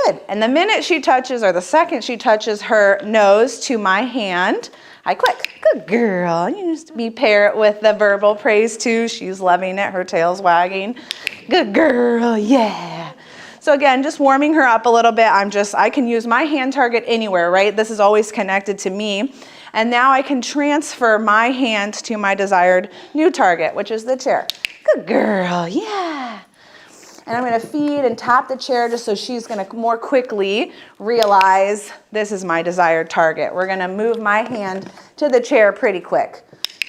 Good. And the minute she touches, or the second she touches her nose to my hand, I click. Good girl. You just pair it with the verbal praise too. She's loving it. Her tail's wagging. Good girl. Yeah. So again, just warming her up a little bit. I can use my hand target anywhere, right? This is always connected to me. And now I can transfer my hand to my desired new target, which is the chair. Good girl. Yeah. And I'm going to feed and tap the chair just so she's going to more quickly realize this is my desired target. We're going to move my hand to the chair pretty quick.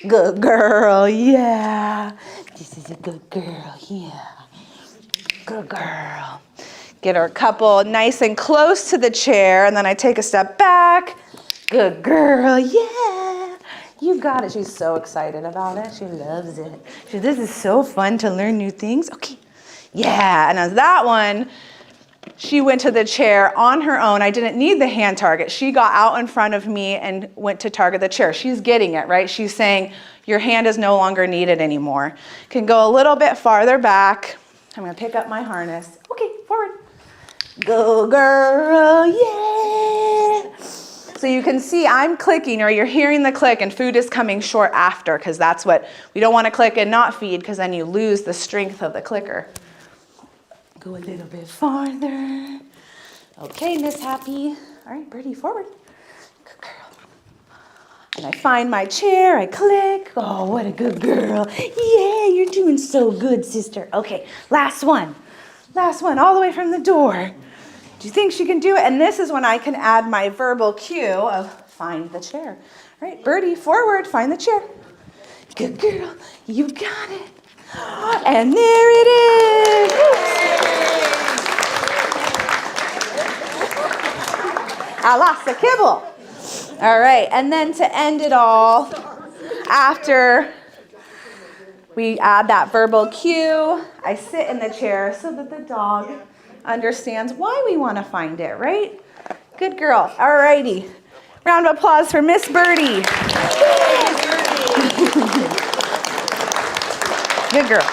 Good girl, yeah. This is a good girl, yeah. Good girl. Get her a couple nice and close to the chair, and then I take a step back. Good girl, yeah. You got it. She's so excited about it. She loves it. This is so fun to learn new things. Okay. Yeah, and as that one, she went to the chair on her own. I didn't need the hand target. She got out in front of me and went to target the chair. She's getting it, right? She's saying, your hand is no longer needed anymore. Can go a little bit farther back. I'm gonna pick up my harness. Okay, forward. Go girl, yeah. So you can see I'm clicking, or you're hearing the click, and food is coming short after, because that's what, we don't want to click and not feed, because then you lose the strength of the clicker. Go a little bit farther. Okay, Miss Happy. All right, Birdie, forward. Good girl. And I find my chair, I click. Oh, what a good girl. Yeah, you're doing so good, sister. Okay, last one. Last one, all the way from the door. Do you think she can do it? And this is when I can add my verbal cue of find the chair. All right, Birdie, forward, find the chair. Good girl, you got it. And there it is. I lost the kibble. All right, and then to end it all, after we add that verbal cue, I sit in the chair so that the dog understands why we want to find it, right? Good girl. All righty. Round of applause for Miss Birdie. Good girl.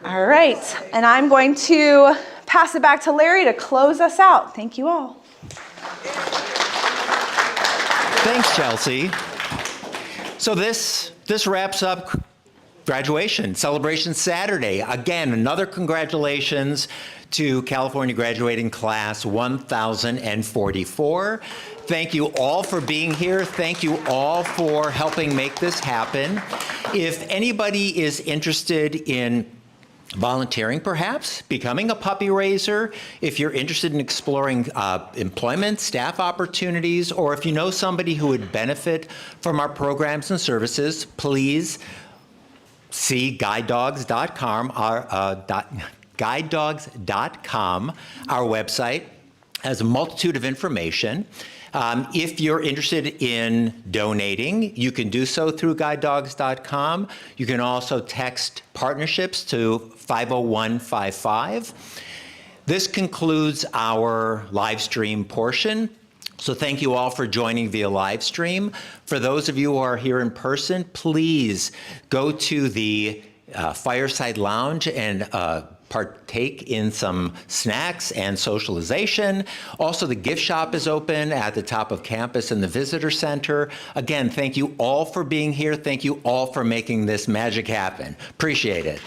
All right, and I'm going to pass it back to Larry to close us out. Thank you all. Thanks, Chelsea. So this wraps up graduation, celebration Saturday. Again, another congratulations to California graduating class 1044. Thank you all for being here. Thank you all for helping make this happen. If anybody is interested in volunteering, perhaps, becoming a puppy raiser, if you're interested in exploring employment, staff opportunities, or if you know somebody who would benefit from our programs and services, please see guidedogs.com, guidedogs.com. Our website has a multitude of information. If you're interested in donating, you can do so through guidedogs.com. You can also text partnerships to 50155. This concludes our live stream portion. So thank you all for joining via live stream. For those of you who are here in person, please go to the Fireside Lounge and partake in some snacks and socialization. Also, the gift shop is open at the top of campus in the visitor center. Again, thank you all for being here. Thank you all for making this magic happen. Appreciate it.